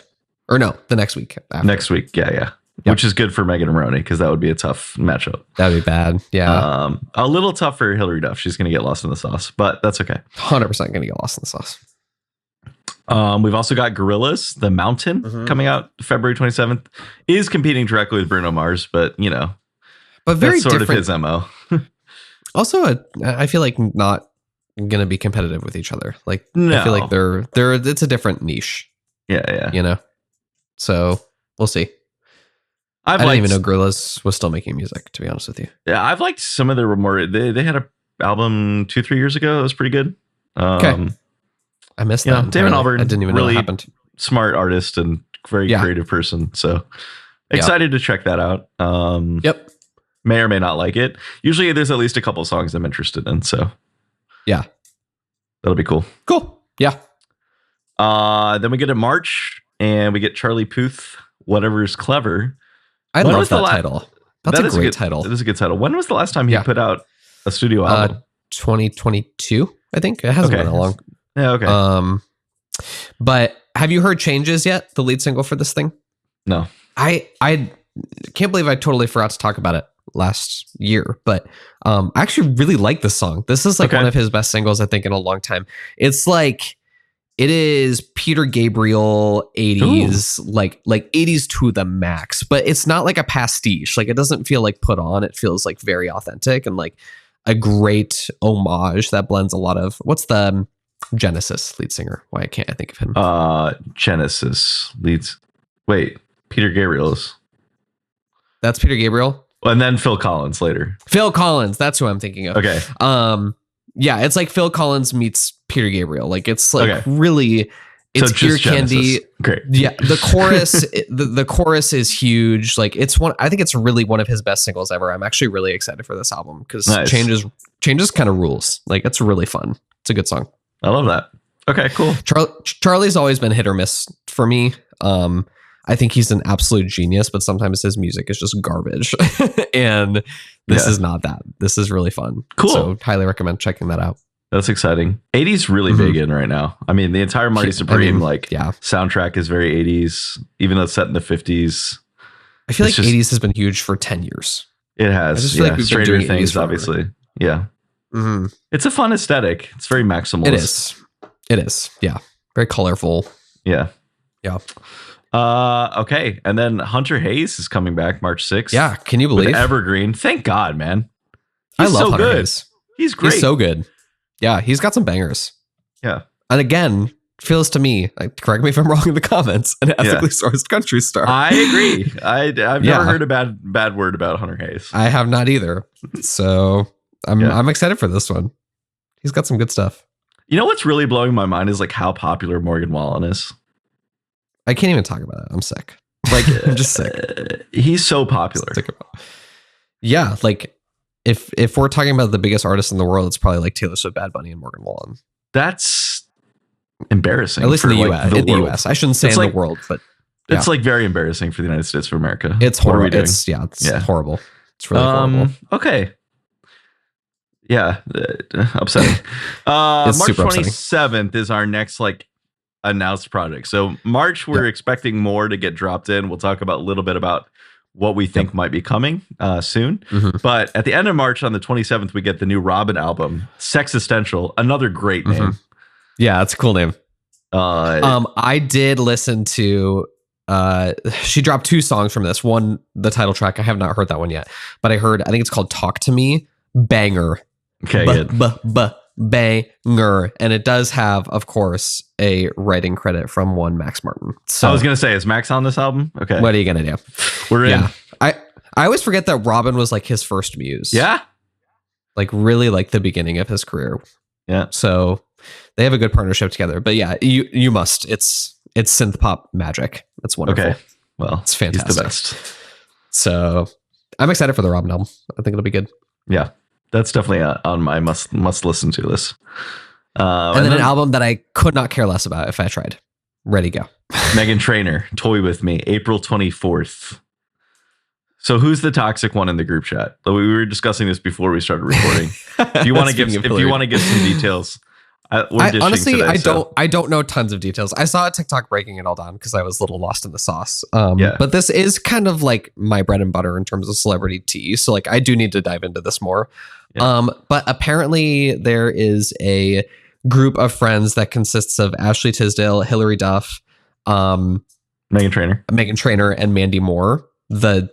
or no, the next week. After. Next week, yeah. Which is good for Megan Moroney because that would be a tough matchup. That'd be bad. Yeah. A little tough for Hilary Duff. She's going to get lost in the sauce, but that's okay. 100% going to get lost in the sauce. We've also got Gorillaz, The Mountain, coming out February 27th. Is competing directly with Bruno Mars, but you know, very that's sort different. of his MO. Also, I feel like not going to be competitive with each other. Like, no. I feel like they're it's a different niche. Yeah. You know, so we'll see. I didn't even know Gorillaz was still making music, to be honest with you. Yeah, I've liked some of their more. They had an album 2-3 years ago that was pretty good. Okay. I missed that. David Albarn, I didn't even know what happened. Smart artist and very creative person. So excited to check that out. Yep. May or may not like it. Usually there's at least a couple songs I'm interested in. So yeah, that'll be cool. Cool. Yeah. Then we get to March and we get Charlie Puth, Whatever's Clever. I love that title. That's a great title. It is a good title. When was the last time he put out a studio album? 2022, I think. It hasn't been that long. Yeah, okay. But have you heard Changes yet? The lead single for this thing? No. I can't believe I totally forgot to talk about it last year. But I actually really like this song. This is like one of his best singles, I think, in a long time. It's like, it is Peter Gabriel 80s, like 80s to the max, but it's not like a pastiche. Like, it doesn't feel like put on. It feels like very authentic and like a great homage that blends a lot of, what's the Genesis lead singer? Why can't I think of him? Genesis leads. Wait, Peter Gabriel's. That's Peter Gabriel. And then Phil Collins later. Phil Collins. That's who I'm thinking of. Okay. Yeah, it's like Phil Collins meets Peter Gabriel. Like, it's like really, it's so ear candy. Great. Yeah, the chorus, the chorus is huge. Like, it's one. I think it's really one of his best singles ever. I'm actually really excited for this album because changes kind of rules. Like, it's really fun. It's a good song. I love that. Okay, cool. Charlie's always been hit or miss for me. I think he's an absolute genius, but sometimes his music is just garbage. And this is not that. This is really fun. Cool. So highly recommend checking that out. That's exciting. 80s really big in right now. I mean, the entire Marty Supreme soundtrack is very 80s, even though it's set in the 50s. I feel like 80s has been huge for 10 years. It has. I just feel like we've Stranger been doing Things, obviously. Yeah. Mm-hmm. It's a fun aesthetic. It's very maximalist. It is. Yeah. Very colorful. Yeah. Yeah. Okay. And then Hunter Hayes is coming back March 6th. Yeah. Can you believe? Evergreen. Thank God, man. I love Hunter Hayes. He's great. He's so good. Yeah. He's got some bangers. Yeah. And again, feels to me, like, correct me if I'm wrong in the comments, an ethically sourced country star. I agree. I've never heard a bad word about Hunter Hayes. I have not either. So I'm excited for this one. He's got some good stuff. You know what's really blowing my mind is like how popular Morgan Wallen is. I can't even talk about it. I'm sick. Like, I'm just sick. He's so popular. Yeah, like if we're talking about the biggest artist in the world, it's probably like Taylor Swift, Bad Bunny, and Morgan Wallen. That's embarrassing. At least in the US. In the US. I shouldn't say in the world, but it's like very embarrassing for the United States of America. It's horrible. It's horrible. It's really horrible. Okay. Yeah, upsetting. March 27th is our next like announced project. So March, we're expecting more to get dropped in. We'll talk about a little bit about what we think might be coming soon. Mm-hmm. But at the end of March, on the 27th, we get the new Robin album, Sexistential, another great name. Yeah, it's a cool name. I did listen to. She dropped 2 songs from this. One, the title track. I have not heard that one yet, but I think it's called "Talk to Me." Banger. Okay, good. Banger. And it does have, of course, a writing credit from one Max Martin. So I was gonna say, is Max on this album? Okay. What are you gonna do? We're in. I always forget that Robin was like his first muse. Yeah. Like really like the beginning of his career. Yeah. So they have a good partnership together. But yeah, you must. It's synth pop magic. It's wonderful. Okay. Well, it's fantastic. He's the best. So I'm excited for the Robin album. I think it'll be good. Yeah. That's definitely on my must listen to list. And then an album that I could not care less about if I tried. Ready, go. Meghan Trainor, Toy With Me, April 24th. So who's the toxic one in the group chat? We were discussing this before we started recording. If you want to give some details. Honestly, I don't know tons of details. I saw a TikTok breaking it all down because I was a little lost in the sauce. But this is kind of like my bread and butter in terms of celebrity tea. So like I do need to dive into this more. Yeah. But apparently there is a group of friends that consists of Ashley Tisdale, Hilary Duff, Meghan Trainor, and Mandy Moore, the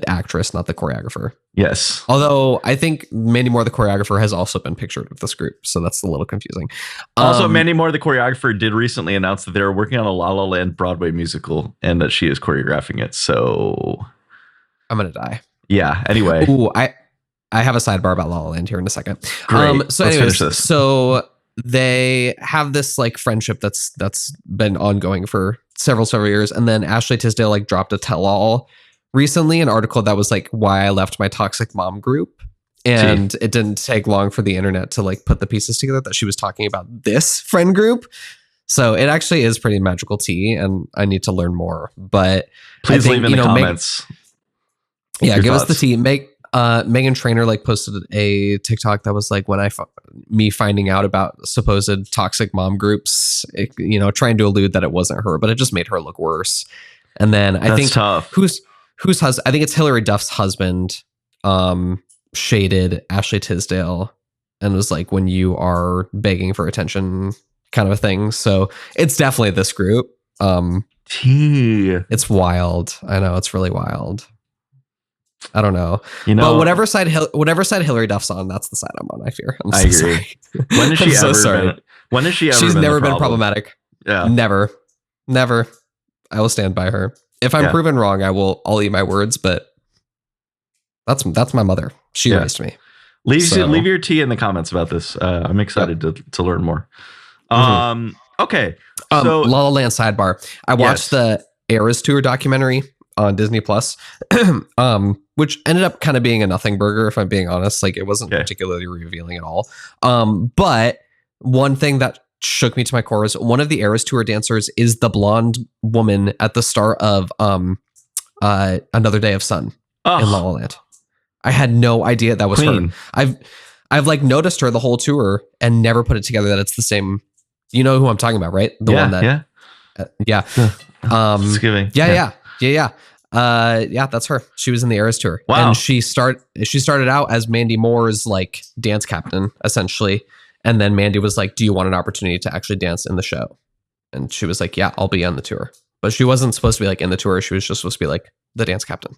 actress, not the choreographer. Yes. Although I think Mandy Moore, the choreographer, has also been pictured with this group. So that's a little confusing. Also, Mandy Moore, the choreographer, did recently announce that they're working on a La La Land Broadway musical and that she is choreographing it. So I'm going to die. Yeah. Anyway. Ooh, I have a sidebar about La La Land here in a second. Great. So anyways, so they have this like friendship that's been ongoing for several years. And then Ashley Tisdale like dropped a tell-all recently, an article that was like why I left my toxic mom group. And it didn't take long for the internet to like put the pieces together that she was talking about this friend group. So it actually is pretty magical tea and I need to learn more, but please leave in the comments. Give us the tea. Meghan Trainor like posted a TikTok that was like when me finding out about supposed toxic mom groups, trying to allude that it wasn't her, but it just made her look worse. And then I think tough. whose husband? I think it's Hilary Duff's husband shaded Ashley Tisdale and was like, when you are begging for attention kind of a thing. So it's definitely this group. It's wild. I know, it's really wild. I don't know. But whatever side Hillary Duff's on, that's the side I'm on, I fear. I agree. Sorry. When has she ever She's been never been problematic. Yeah. Never. I will stand by her. If I'm proven wrong, I'll eat my words, but that's my mother. She raised me. Leave your tea in the comments about this. I'm excited to learn more. Okay. So La La Land sidebar. I watched the Eras Tour documentary on Disney Plus, which ended up kind of being a nothing burger, if I'm being honest. Like, it wasn't particularly revealing at all. But one thing that shook me to my core is one of the Eras Tour dancers is the blonde woman at the start of Another Day of Sun in La La Land. I had no idea that was Queen. her. I've like noticed her the whole tour and never put it together that it's the same. You know who I'm talking about, right? The one that Thanksgiving. Yeah, that's her. She was in the Eras Tour. Wow. And she started out as Mandy Moore's like dance captain, essentially. And then Mandy was like, do you want an opportunity to actually dance in the show? And she was like, yeah, I'll be on the tour. But she wasn't supposed to be like in the tour. She was just supposed to be like the dance captain.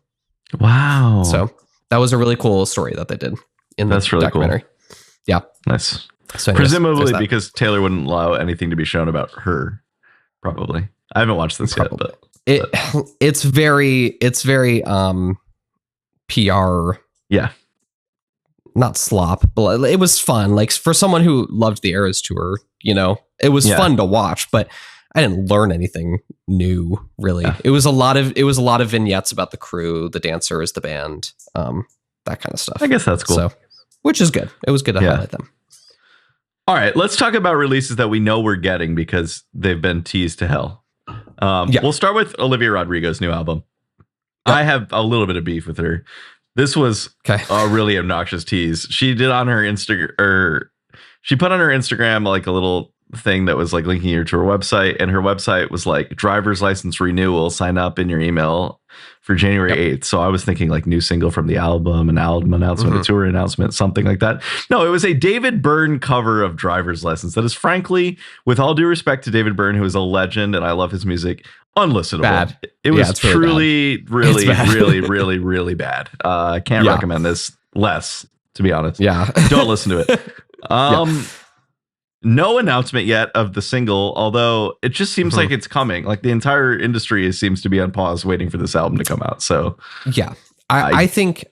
Wow. So that was a really cool story that they did in the documentary. Cool. Yeah. Nice. So anyways, presumably because Taylor wouldn't allow anything to be shown about her. Probably. I haven't watched this yet, but it's very PR. Yeah. Not slop, but it was fun. Like, for someone who loved the Eras Tour, it was fun to watch, but I didn't learn anything new, really. Yeah. It was a lot of vignettes about the crew, the dancers, the band, that kind of stuff. I guess that's cool. So, which is good. It was good to highlight them. All right, let's talk about releases that we know we're getting because they've been teased to hell. We'll start with Olivia Rodrigo's new album. I have a little bit of beef with her. This was a really obnoxious tease. She did on her she put on her Instagram like a little thing that was like linking you to her website, and her website was like driver's license renewal, sign up in your email for January 8th. So I was thinking like new single from the album, an album announcement, a tour announcement, something like that. No, it was a David Byrne cover of Driver's License that is, frankly, with all due respect to David Byrne, who is a legend and I love his music, unlistenable. Bad. It was truly, really, really, really, really bad. I can't recommend this less, to be honest. Yeah. Don't listen to it. No announcement yet of the single, although it just seems like it's coming. Like, the entire industry seems to be on pause waiting for this album to come out. So yeah, I think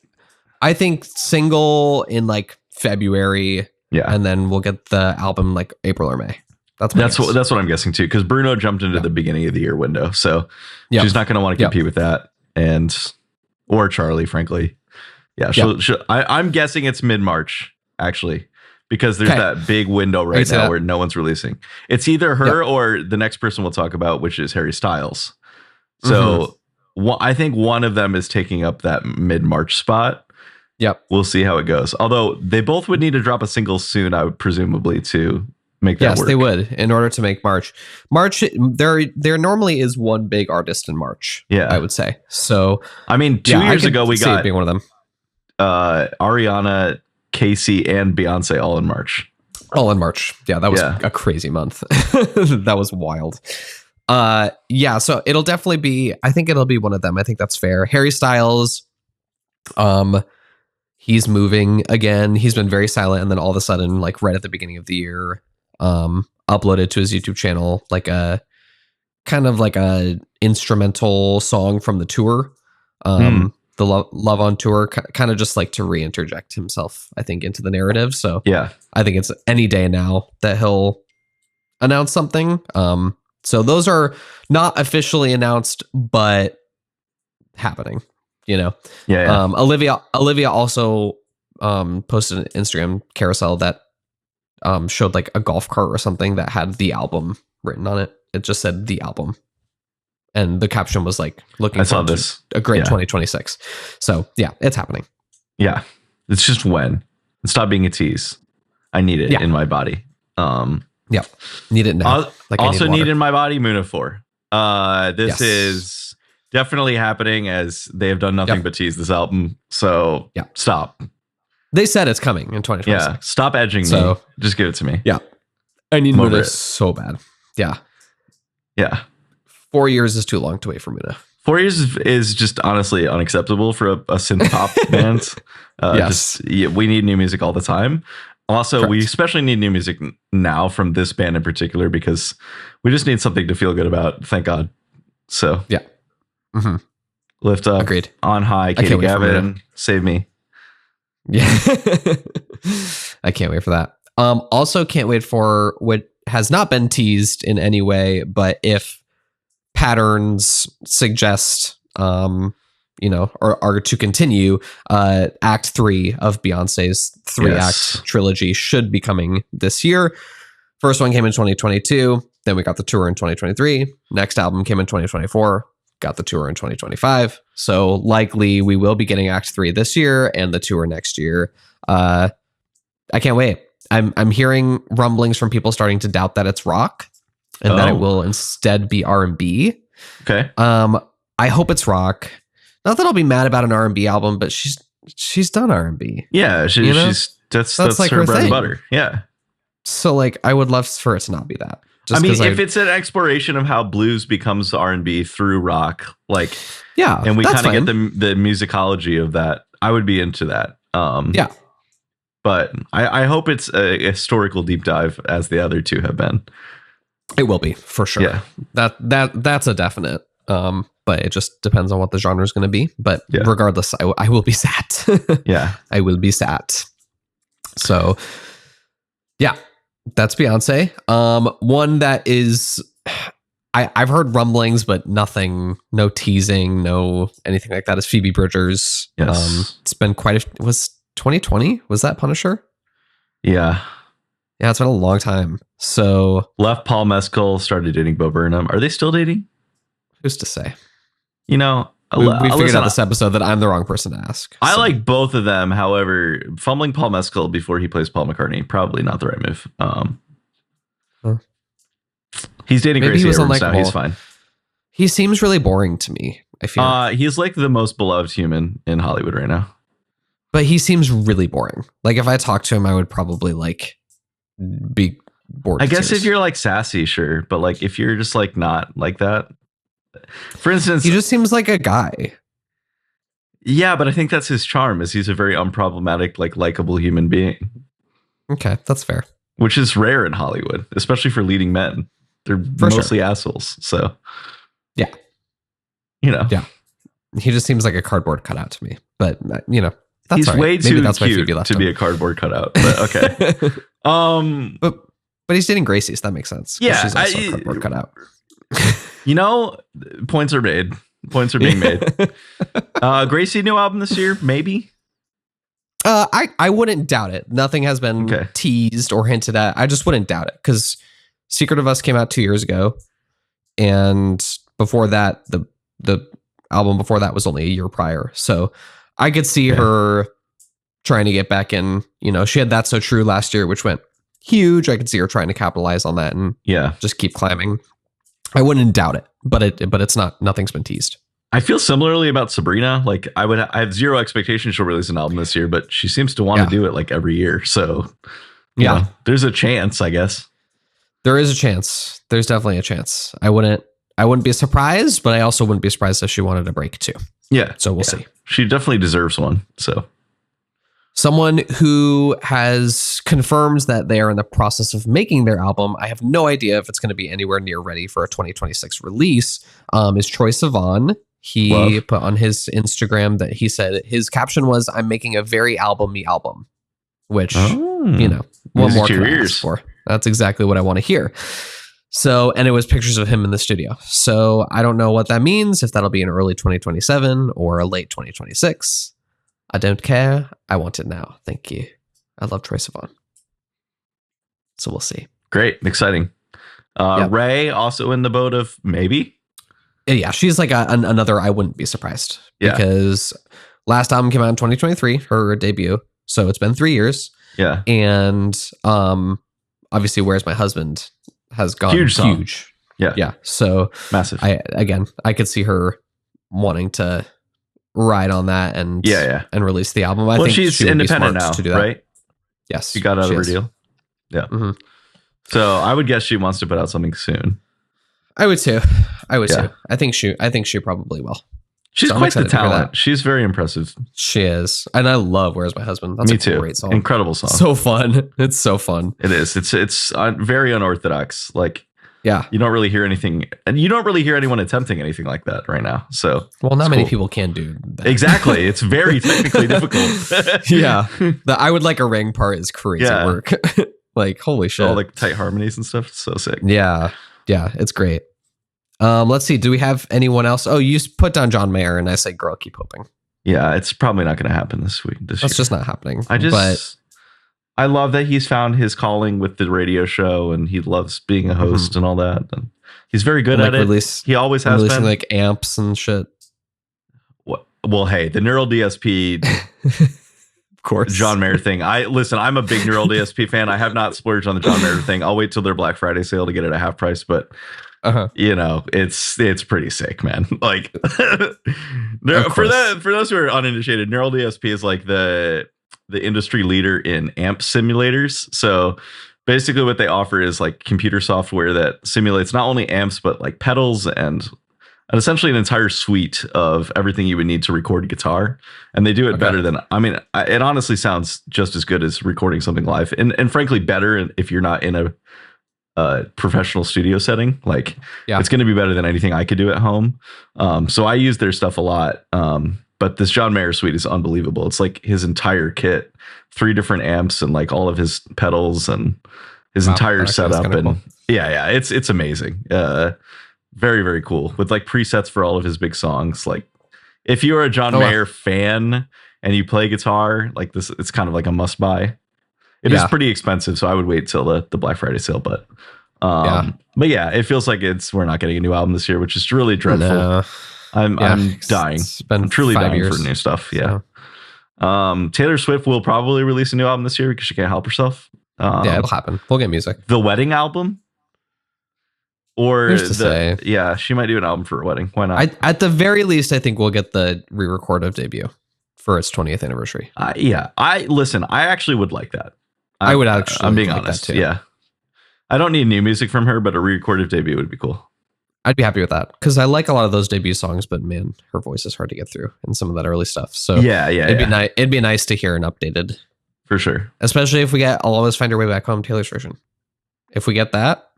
single in like February. Yeah. And then we'll get the album like April or May. That's what I'm guessing too. Cause Bruno jumped into the beginning of the year window. So she's not going to want to compete with that. Or Charli, frankly. Yeah. I'm guessing it's mid-March actually. Because there's that big window right now where no one's releasing. It's either her or the next person we'll talk about, which is Harry Styles. So I think one of them is taking up that mid-March spot. Yep. We'll see how it goes. Although they both would need to drop a single soon, I would presumably, to make that work. Yes, they would, in order to make March. There normally is one big artist in March. Yeah, I would say. So I mean, 2 years ago we got being one of them. Ariana, Casey, and Beyonce all in March. All in March. Yeah, that was a crazy month. That was wild. So it'll definitely be, I think it'll be one of them. I think that's fair. Harry Styles, he's moving again. He's been very silent, and then all of a sudden, like right at the beginning of the year, uploaded to his YouTube channel like a kind of like a instrumental song from the tour. The Love on Tour, kind of just like to reinterject himself, I think, into the narrative. So yeah, I think it's any day now that he'll announce something. So those are not officially announced, but happening, Olivia also posted an Instagram carousel that showed like a golf cart or something that had the album written on it. It just said the album. And the caption was like, looking forward to a great 2026. So yeah, it's happening. Yeah. It's just when. Stop being a tease. I need it in my body. Need it now. Also need in my body, Moon of 4. This definitely happening, as they have done nothing but tease this album. So stop. They said it's coming in 2026. Yeah, stop edging me. Just give it to me. Yeah. I need Muna so bad. Yeah. Yeah. 4 years is too long to wait for Muna. 4 years is just honestly unacceptable for a synth pop band. We need new music all the time. Also, we especially need new music now from this band in particular, because we just need something to feel good about. Thank God. So lift up. Agreed. On high. Katie Gavin, save me. Yeah. I can't wait for that. Also can't wait for what has not been teased in any way, but if patterns suggest, or are to continue, Act 3 of Beyonce's 3-act trilogy should be coming this year. First one came in 2022. Then we got the tour in 2023. Next album came in 2024. Got the tour in 2025. So likely we will be getting Act 3 this year and the tour next year. I can't wait. I'm hearing rumblings from people starting to doubt that it's rock and that it will instead be R&B. Okay. I hope it's rock. Not that I'll be mad about an R&B album, but she's done R&B. Yeah, that's like her bread and butter. Yeah. So like I would love for it to not be that. If it's an exploration of how blues becomes R&B through rock, like and we kind of get the musicology of that, I would be into that. But I hope it's a historical deep dive, as the other two have been. It will be, for sure. Yeah. That's a definite. But it just depends on what the genre is going to be. But regardless, I will be sat. I will be sat. So yeah, that's Beyonce. One that is, I've heard rumblings, but nothing, no teasing, no anything like that, is Phoebe Bridgers. Yes. It's been was 2020? Was that Punisher? Yeah. Yeah, it's been a long time. So left Paul Mescal, started dating Bo Burnham. Are they still dating? Who's to say? We figured out this episode that I'm the wrong person to ask. I like both of them. However, fumbling Paul Mescal before he plays Paul McCartney, probably not the right move. He's dating Gracie Abrams now. He's fine. He seems really boring to me, I feel. He's like the most beloved human in Hollywood right now. But he seems really boring. Like if I talked to him, I would probably be bored. I guess if you're like sassy, sure. But like if you're just like not like that. For instance, he just seems like a guy. Yeah, but I think that's his charm, is he's a very unproblematic, like likable human being. Okay, that's fair. Which is rare in Hollywood, especially for leading men. They're mostly assholes. So yeah. Yeah. He just seems like a cardboard cutout to me. But that's he's right. way too cute to be a cardboard cutout. But okay. But he's dating Gracie, so that makes sense. Yeah, she's also a cardboard cutout. Points are made. Points are being made. Gracie, new album this year, maybe. I wouldn't doubt it. Nothing has been teased or hinted at. I just wouldn't doubt it, because Secret of Us came out 2 years ago, and before that, the album before that was only a year prior. So I could see her trying to get back in. She had That's So True last year, which went huge. I could see her trying to capitalize on that and just keep climbing. I wouldn't doubt it, but it's not. Nothing's been teased. I feel similarly about Sabrina. Like I have zero expectation she'll release an album this year, but she seems to want to do it like every year. So there's a chance, I guess. There is a chance. There's definitely a chance. I wouldn't be surprised, but I also wouldn't be surprised if she wanted a break too. Yeah. So we'll see. She definitely deserves one. So someone who has confirmed that they are in the process of making their album, I have no idea if it's going to be anywhere near ready for a 2026 release, is Troye Sivan. He put on his Instagram that he said his caption was, "I'm making a very album-y album," which, what more can I ask for? That's exactly what I want to hear. So, and it was pictures of him in the studio. So I don't know what that means, if that'll be in early 2027 or a late 2026. I don't care. I want it now. Thank you. I love Troye Sivan. So we'll see. Great. Exciting. Ray also in the boat of maybe. Yeah, she's like another I wouldn't be surprised. Because last album came out in 2023, her debut. So it's been 3 years. Yeah. And obviously Where's My Husband has gone huge. Yeah. So massive. I could see her wanting to ride on that and release the album. I think she's independent now, to do that. Right? Yes, she got out of her deal. Yeah. Mm-hmm. So I would guess she wants to put out something soon. I would too. I think she probably will. She's quite the talent. She's very impressive. She is. And I love Where's My Husband? That's a great song. Incredible song. So fun. It's so fun. It is. It's very unorthodox. Like, you don't really hear anything, and you don't really hear anyone attempting anything like that right now. So, well, not many people can do that. Exactly. It's very technically difficult. The I would like a ring part is crazy work. Like, holy shit. All like tight harmonies and stuff. It's so sick. Yeah. Yeah. It's great. Let's see. Do we have anyone else? Oh, you put down John Mayer, and I say, "Girl, keep hoping." Yeah, it's probably not going to happen this year. That's just not happening. I love that he's found his calling with the radio show, and he loves being a host and all that. And he's very good at it. He always has been. Like amps and shit. Well, hey, the Neural DSP, of course, John Mayer thing. I'm a big Neural DSP fan. I have not splurged on the John Mayer thing. I'll wait till their Black Friday sale to get it at half price, but. You know, it's pretty sick, man. Like for those who are uninitiated, Neural DSP is like the industry leader in amp simulators. So basically what they offer is like computer software that simulates not only amps, but like pedals and essentially an entire suite of everything you would need to record guitar. And they do it better than, it honestly sounds just as good as recording something live, and frankly better if you're not in a professional studio setting. Like it's going to be better than anything I could do at home. So I use their stuff a lot. But this John Mayer suite is unbelievable. It's like his entire kit, 3 different amps and like all of his pedals and his entire setup. And cool. It's amazing. Very, very cool with like presets for all of his big songs. Like if you're a John Mayer fan and you play guitar, like this, it's kind of like a must buy. It is pretty expensive, so I would wait till the Black Friday sale. But it feels like we're not getting a new album this year, which is really dreadful. No. I'm dying. I'm truly dying for new stuff. Yeah. So. Taylor Swift will probably release a new album this year because she can't help herself. It'll happen. We'll get music. The wedding album, or she might do an album for a wedding. Why not? At the very least, I think we'll get the re-record of Debut for its 20th anniversary. I actually would like that. I would actually. I'm being honest. Too. Yeah. I don't need new music from her, but a re-recorded Debut would be cool. I'd be happy with that because I like a lot of those Debut songs, but man, her voice is hard to get through and some of that early stuff. So it'd be nice to hear an updated, for sure. Especially if we get I'll Always Find Your Way Back Home, Taylor's version. If we get that,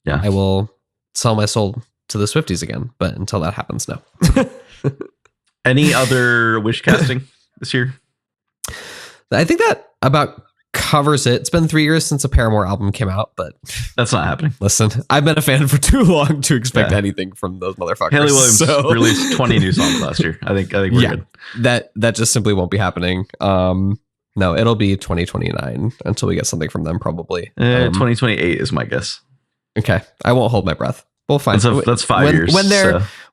I will sell my soul to the Swifties again. But until that happens, no. Any other wish casting this year? I think that about covers it. It's been 3 years since a Paramore album came out, but that's not happening. Listen, I've been a fan for too long to expect anything from those motherfuckers. Haley Williams released 20 new songs last year. I think we're good. That just simply won't be happening. No, it'll be 2029 until we get something from them, probably. 2028 is my guess. Okay, I won't hold my breath. We'll find. That's 5 years.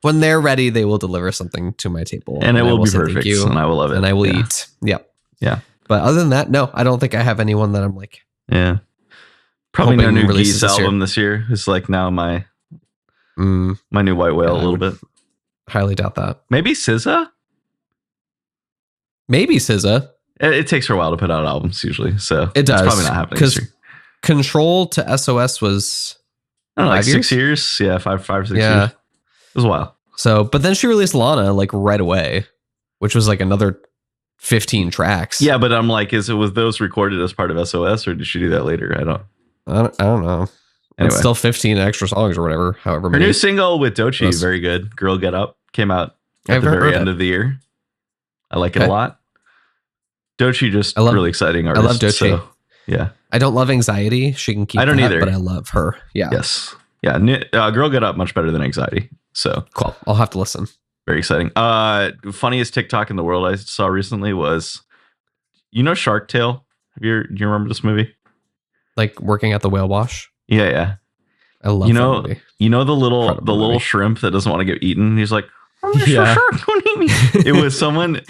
When they're ready, they will deliver something to my table, and it will be perfect. And I will love it, and I will eat. Yep. Yeah. But other than that, no, I don't think I have anyone that I'm like. Yeah. Probably no new Geese album this year. It's like now my new white whale a little bit. Highly doubt that. Maybe SZA. It takes her a while to put out albums usually, so it does. It's probably not happening this year. Control to SOS was I don't know, like 6 years. Yeah, 5 or 6 years. It was a while. So, but then she released Lana like right away, which was like another 15 tracks. Yeah, but I'm like, was those recorded as part of SOS, or did she do that later? I don't know. Anyway. It's still 15 extra songs or whatever. However, her new single with Doechii, very good. Girl Get Up, came out at the very end of the year. I like it a lot. Doechii just really exciting artist. I love Doechii. So, yeah. I don't love Anxiety. She can keep. I don't either, but I love her. Yeah. Yes. Yeah. Girl Get Up much better than Anxiety. So cool. I'll have to listen. Very exciting. Funniest TikTok in the world I saw recently was, Shark Tale. Do you remember this movie? Like working at the whale wash. Yeah. I love that movie. The little shrimp that doesn't want to get eaten. He's like, shark. It was someone.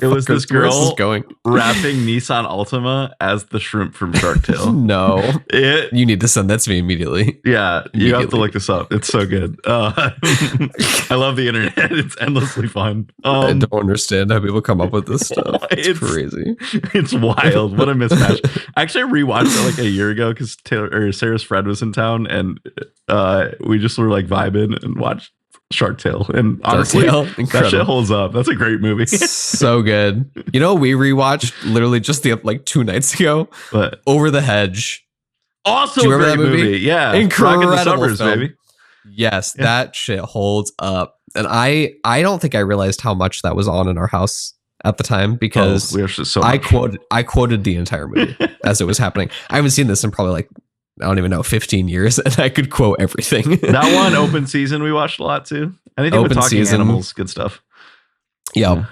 It was this girl rapping Nissan Altima as the shrimp from Shark Tale. No. You need to send that to me immediately. Yeah, you have to look this up. It's so good. I love the internet. It's endlessly fun. I don't understand how people come up with this stuff. It's crazy. It's wild. What a mismatch. Actually, I rewatched it like a year ago because Sarah's friend was in town, and we just were like vibing and watched Shark Tale, and honestly, that shit holds up. That's a great movie. So good. You know, we rewatched literally just like 2 nights ago. What? Over the Hedge. Also, a great movie. Yeah, incredible in the suburbs, film. Baby. Yes, yeah. That shit holds up, and I don't think I realized how much that was on in our house at the time because I quoted the entire movie as it was happening. I haven't seen this in probably like, I don't even know, 15 years, and I could quote everything. That one, Open Season, we watched a lot too. Anything with talking animals, good stuff. Yep.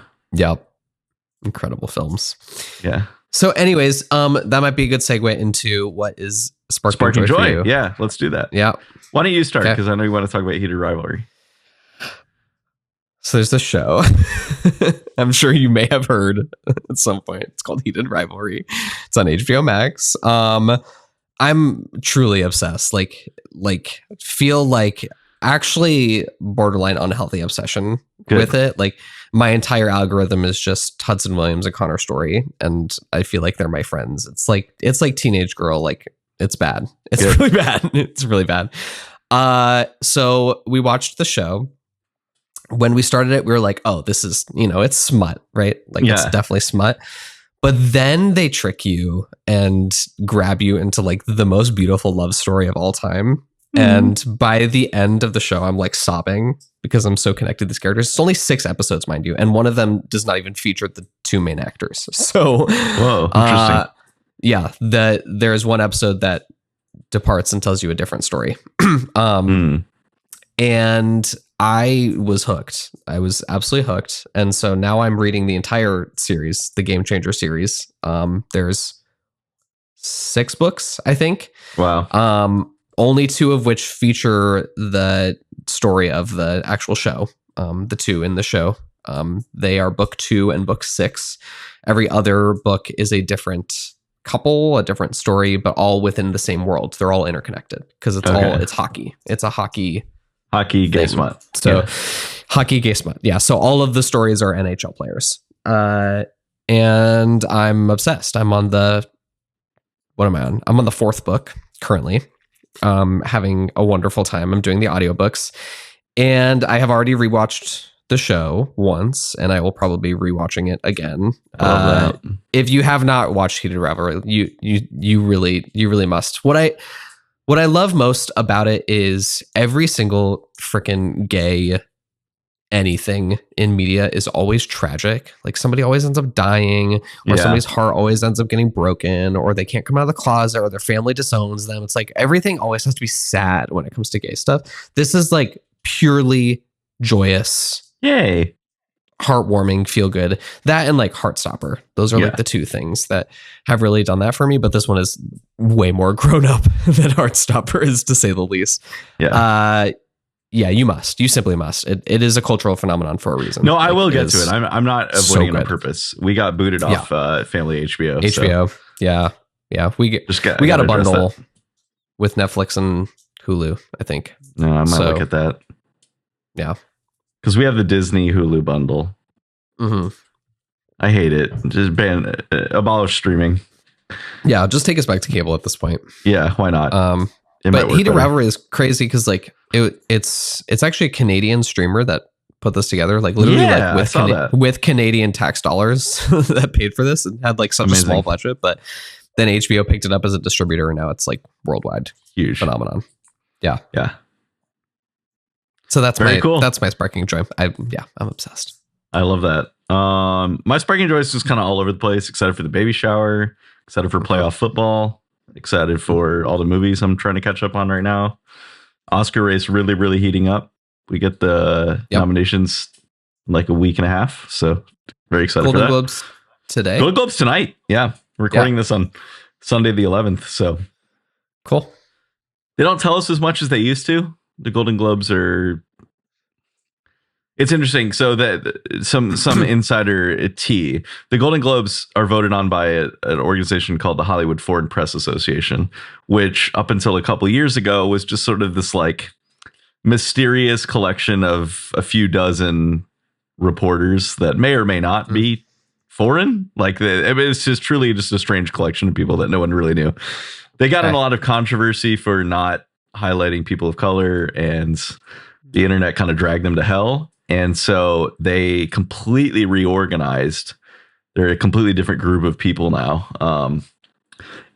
Incredible films. Yeah. So anyways, that might be a good segue into what is Sparking Joy for you. Yeah, let's do that. Yeah. Why don't you start? Because I know you want to talk about Heated Rivalry. So there's this show. I'm sure you may have heard at some point. It's called Heated Rivalry. It's on HBO Max. I'm truly obsessed. Like feel like actually borderline unhealthy obsession with it. Like my entire algorithm is just Hudson Williams and Connor Story, and I feel like they're my friends. It's like Teenage Girl. Like it's bad. It's really bad. It's really bad. So we watched the show. When we started it, we were like, oh, this is, it's smut, right? Like it's definitely smut. But then they trick you and grab you into like the most beautiful love story of all time. And by the end of the show, I'm like sobbing because I'm so connected to these characters. It's only 6 episodes, mind you. And one of them does not even feature the 2 main actors. So, whoa, interesting. Yeah, there's one episode that departs and tells you a different story. And I was hooked. I was absolutely hooked. And so now I'm reading the entire series, the Game Changer series. There's 6 books, I think. Wow. Only 2 of which feature the story of the actual show. The 2 in the show. They are book 2 and book 6. Every other book is a different couple, a different story, but all within the same world. They're all interconnected because it's hockey. It's a hockey gay smut. So hockey gay smut. Yeah. So all of the stories are NHL players. And I'm obsessed. I'm on the 4th book currently. Having a wonderful time. I'm doing the audiobooks, and I have already rewatched the show once, and I will probably be rewatching it again. If you have not watched Heated Rivalry, you really must. What I love most about it is every single freaking gay anything in media is always tragic. Like somebody always ends up dying, or somebody's heart always ends up getting broken, or they can't come out of the closet, or their family disowns them. It's like everything always has to be sad when it comes to gay stuff. This is like purely joyous. Yay. Heartwarming, feel good. That and like Heartstopper. Those are like the 2 things that have really done that for me. But this one is way more grown up than Heartstopper is, to say the least. Yeah, you must. You simply must. It is a cultural phenomenon for a reason. No, I will get to it. I'm not avoiding it on purpose. We got booted off Family HBO. HBO. So. Yeah. We got a bundle with Netflix and Hulu, I think. No, I might look at that. Yeah. Because we have the Disney Hulu bundle. Mm-hmm. I hate it. Just abolish streaming. Yeah, just take us back to cable at this point. Yeah, why not? But Heated Rivalry is crazy because like it's actually a Canadian streamer that put this together. Like literally with Canadian tax dollars that paid for this and had like such a small budget. But then HBO picked it up as a distributor, and now it's like worldwide. Huge phenomenon. Yeah. Yeah. So that's my sparking joy. I'm obsessed. I love that. My sparking joy is just kind of all over the place. Excited for the baby shower. Excited for playoff football. Excited for all the movies I'm trying to catch up on right now. Oscar race really, really heating up. We get the nominations in like a week and a half. So very excited for that. Golden Globes today. Golden Globes tonight. Yeah. We're recording this on Sunday the 11th. So cool. They don't tell us as much as they used to. The Golden Globes It's interesting. So that some insider tea, the Golden Globes are voted on by an organization called the Hollywood Foreign Press Association, which up until a couple years ago was just sort of this like mysterious collection of a few dozen reporters that may or may not be foreign. Like it's just truly just a strange collection of people that no one really knew. They got in a lot of controversy for not highlighting people of color, and the internet kind of dragged them to hell. And so they completely reorganized. They're a completely different group of people now.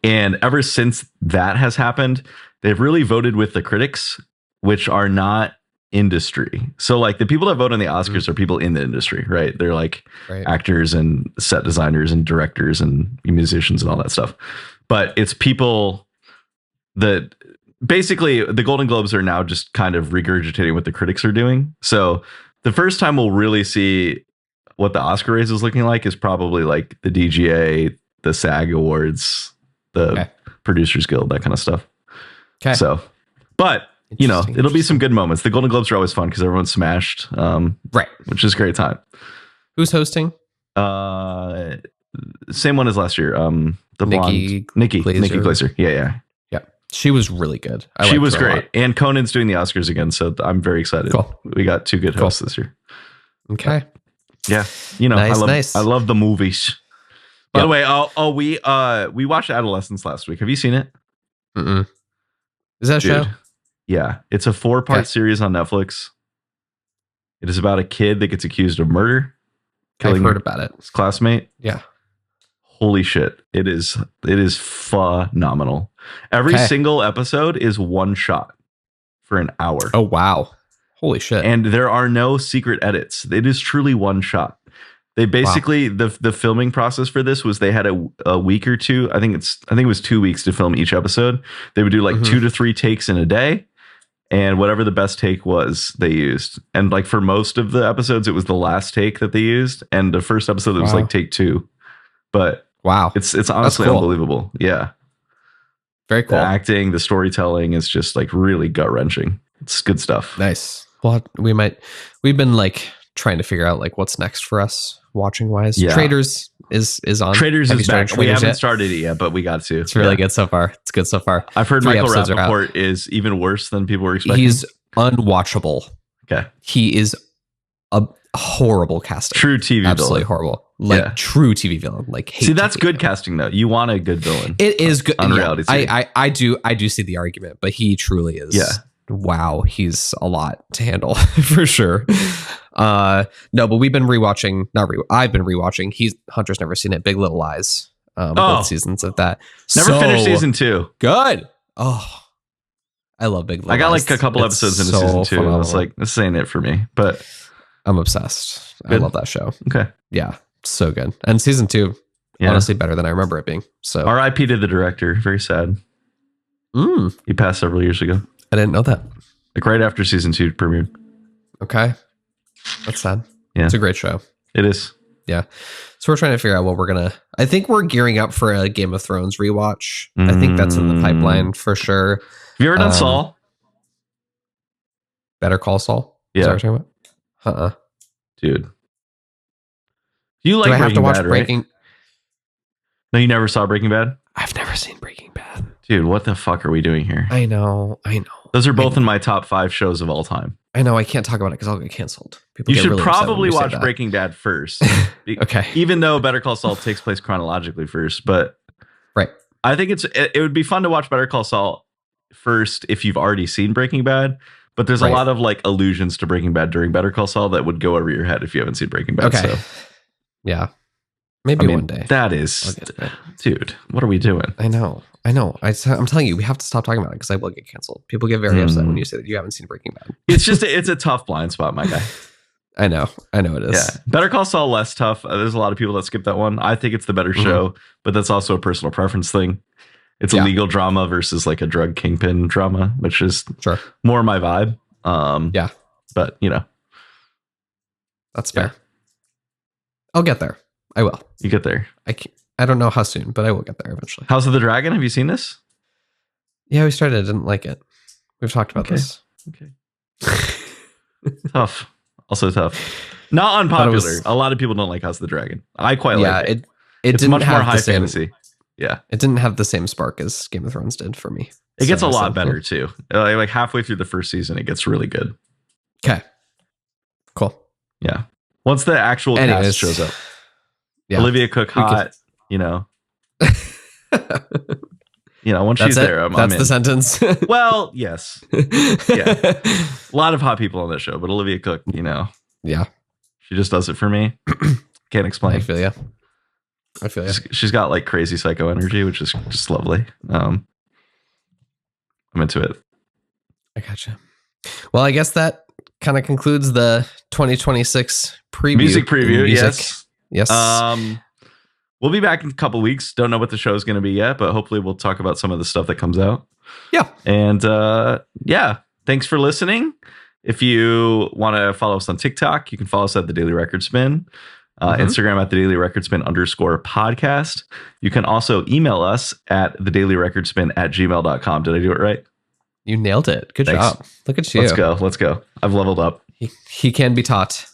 And ever since that has happened, they've really voted with the critics, which are not industry. So like the people that vote on the Oscars are people in the industry, right? They're like actors and set designers and directors and musicians and all that stuff. But it's people that basically the Golden Globes are now just kind of regurgitating what the critics are doing. So the first time we'll really see what the Oscar race is looking like is probably like the DGA, the SAG Awards, the Producers Guild, that kind of stuff. Okay. So, but you know, it'll be some good moments. The Golden Globes are always fun because everyone's smashed, right? Which is a great time. Who's hosting? Same one as last year. The blonde Nikki Glaser. Yeah. She was really good. She was great. And Conan's doing the Oscars again, so I'm very excited. Cool. We got two good hosts this year. Okay. Yeah. You know, I love the movies. By the way, we watched Adolescence last week. Have you seen it? Mm-mm. Is that a show? Yeah. It's a 4-part series on Netflix. It is about a kid that gets accused of murder. I've heard about it. His classmate. Yeah. Holy shit. It is phenomenal. Every single episode is one shot for an hour. Oh, wow. Holy shit. And there are no secret edits. It is truly one shot. They basically, the filming process for this was they had a week or two. I think it was 2 weeks to film each episode. They would do like 2 to 3 takes in a day. And whatever the best take was, they used. And like for most of the episodes, it was the last take that they used. And the first episode, it was like take 2. But it's honestly unbelievable. Yeah. Very cool. The acting, the storytelling is just like really gut wrenching. It's good stuff. Nice. Well, we've been like trying to figure out like what's next for us watching wise. Yeah. Traders is on. Traders is back. We haven't started it yet, but we got to. It's really good so far. It's good so far. I've heard Michael Rappaport is even worse than people were expecting. He's unwatchable. Okay. He is a horrible casting. True TV Absolutely villain. Horrible. Like true TV villain. Like see, that's good casting though. You want a good villain. It is good on reality TV. I do see the argument, but he truly is. Yeah. Wow, he's a lot to handle for sure. No, but we've been rewatching. I've been rewatching. Hunter's never seen it. Big Little Lies. Both seasons of that. Never finished season 2. Good. Oh, I love Big Little Lies. I got like a couple episodes into season 2. Phenomenal. I was like, this ain't it for me, but I'm obsessed. Good. I love that show. Okay. Yeah. So good. And season 2, honestly, better than I remember it being. So R.I.P. to the director. Very sad. He passed several years ago. I didn't know that. Like right after season 2 premiered. Okay. That's sad. Yeah. It's a great show. It is. Yeah. So we're trying to figure out what I think we're gearing up for a Game of Thrones rewatch. I think that's in the pipeline for sure. Have you ever done Saul? Better Call Saul? Yeah. Is that what you're talking about? Dude. You like Do I have to watch Breaking? Right? No, you never saw Breaking Bad? I've never seen Breaking Bad. Dude, what the fuck are we doing here? I know. Those are both in my top 5 shows of all time. I know. I can't talk about it because I'll get canceled. You should probably watch Breaking Bad first. Okay. Even though Better Call Saul takes place chronologically first, but I think it would be fun to watch Better Call Saul first if you've already seen Breaking Bad. But there's a lot of like allusions to Breaking Bad during Better Call Saul that would go over your head if you haven't seen Breaking Bad. Okay. So. Yeah. Maybe one day. That is, dude, what are we doing? I know. I'm telling you, we have to stop talking about it because I will get canceled. People get very upset when you say that you haven't seen Breaking Bad. It's a tough blind spot, my guy. I know it is. Yeah. Better Call Saul less tough. There's a lot of people that skip that one. I think it's the better show, but that's also a personal preference thing. It's a legal drama versus like a drug kingpin drama, which is more my vibe. But you know, that's fair. I'll get there. I will. You get there. I don't know how soon, but I will get there eventually. House of the Dragon. Have you seen this? Yeah, we started. I didn't like it. We've talked about this. Okay. Tough. Also tough. Not unpopular. A lot of people don't like House of the Dragon. I quite like it. It's much more high fantasy. Yeah. It didn't have the same spark as Game of Thrones did for me. It gets a lot better too. Like halfway through the first season, it gets really good. Okay. Cool. Yeah. Once the actual cast shows up. Yeah. Olivia Cook hot, once she's there, I'm in. The sentence. Well, yes. Yeah. A lot of hot people on that show, but Olivia Cook, Yeah. She just does it for me. Can't explain. I feel you. She's got like crazy psycho energy, which is just lovely. I'm into it. I gotcha. Well, I guess that kind of concludes the 2026 preview. Music preview, yes. Yes. We'll be back in a couple weeks. Don't know what the show is going to be yet, but hopefully we'll talk about some of the stuff that comes out. Yeah. And thanks for listening. If you want to follow us on TikTok, you can follow us at The Daily Record Spin. Instagram at The Daily Record Spin _podcast. You can also email us at thedailyrecordspin@gmail.com. Did I do it right? You nailed it. Good job. Look at you. Let's go. I've leveled up. He can be taught.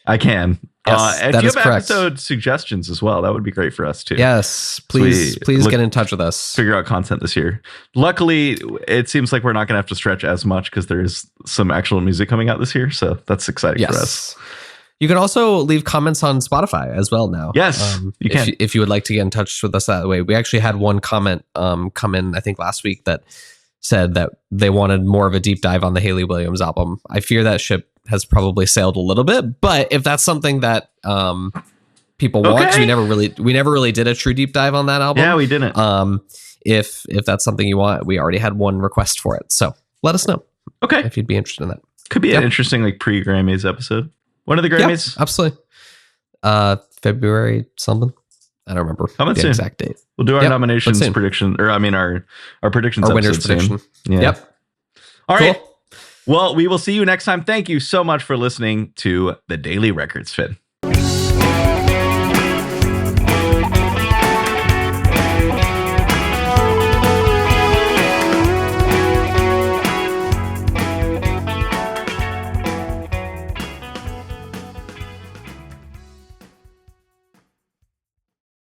I can. Yes, if you have episode suggestions as well, that would be great for us too. Yes, please get in touch with us. Figure out content this year. Luckily, it seems like we're not going to have to stretch as much because there is some actual music coming out this year. So that's exciting for us. You can also leave comments on Spotify as well now. Yes, you can. If you would like to get in touch with us that way. We actually had one comment come in, I think last week, that said that they wanted more of a deep dive on the Hayley Williams album. I fear that ship has probably sailed a little bit, but if that's something that people want, 'cause we never really did a true deep dive on that album. Yeah, we didn't. If that's something you want, we already had one request for it. So let us know. Okay. If you'd be interested in that. Could be an interesting like pre-Grammys episode. When are the Grammys? Yeah, absolutely. February something. I don't remember the exact date. We'll do our nominations prediction, or our predictions. Our winners prediction. Yeah. Yep. All right. Well, we will see you next time. Thank you so much for listening to The Daily Record Spin.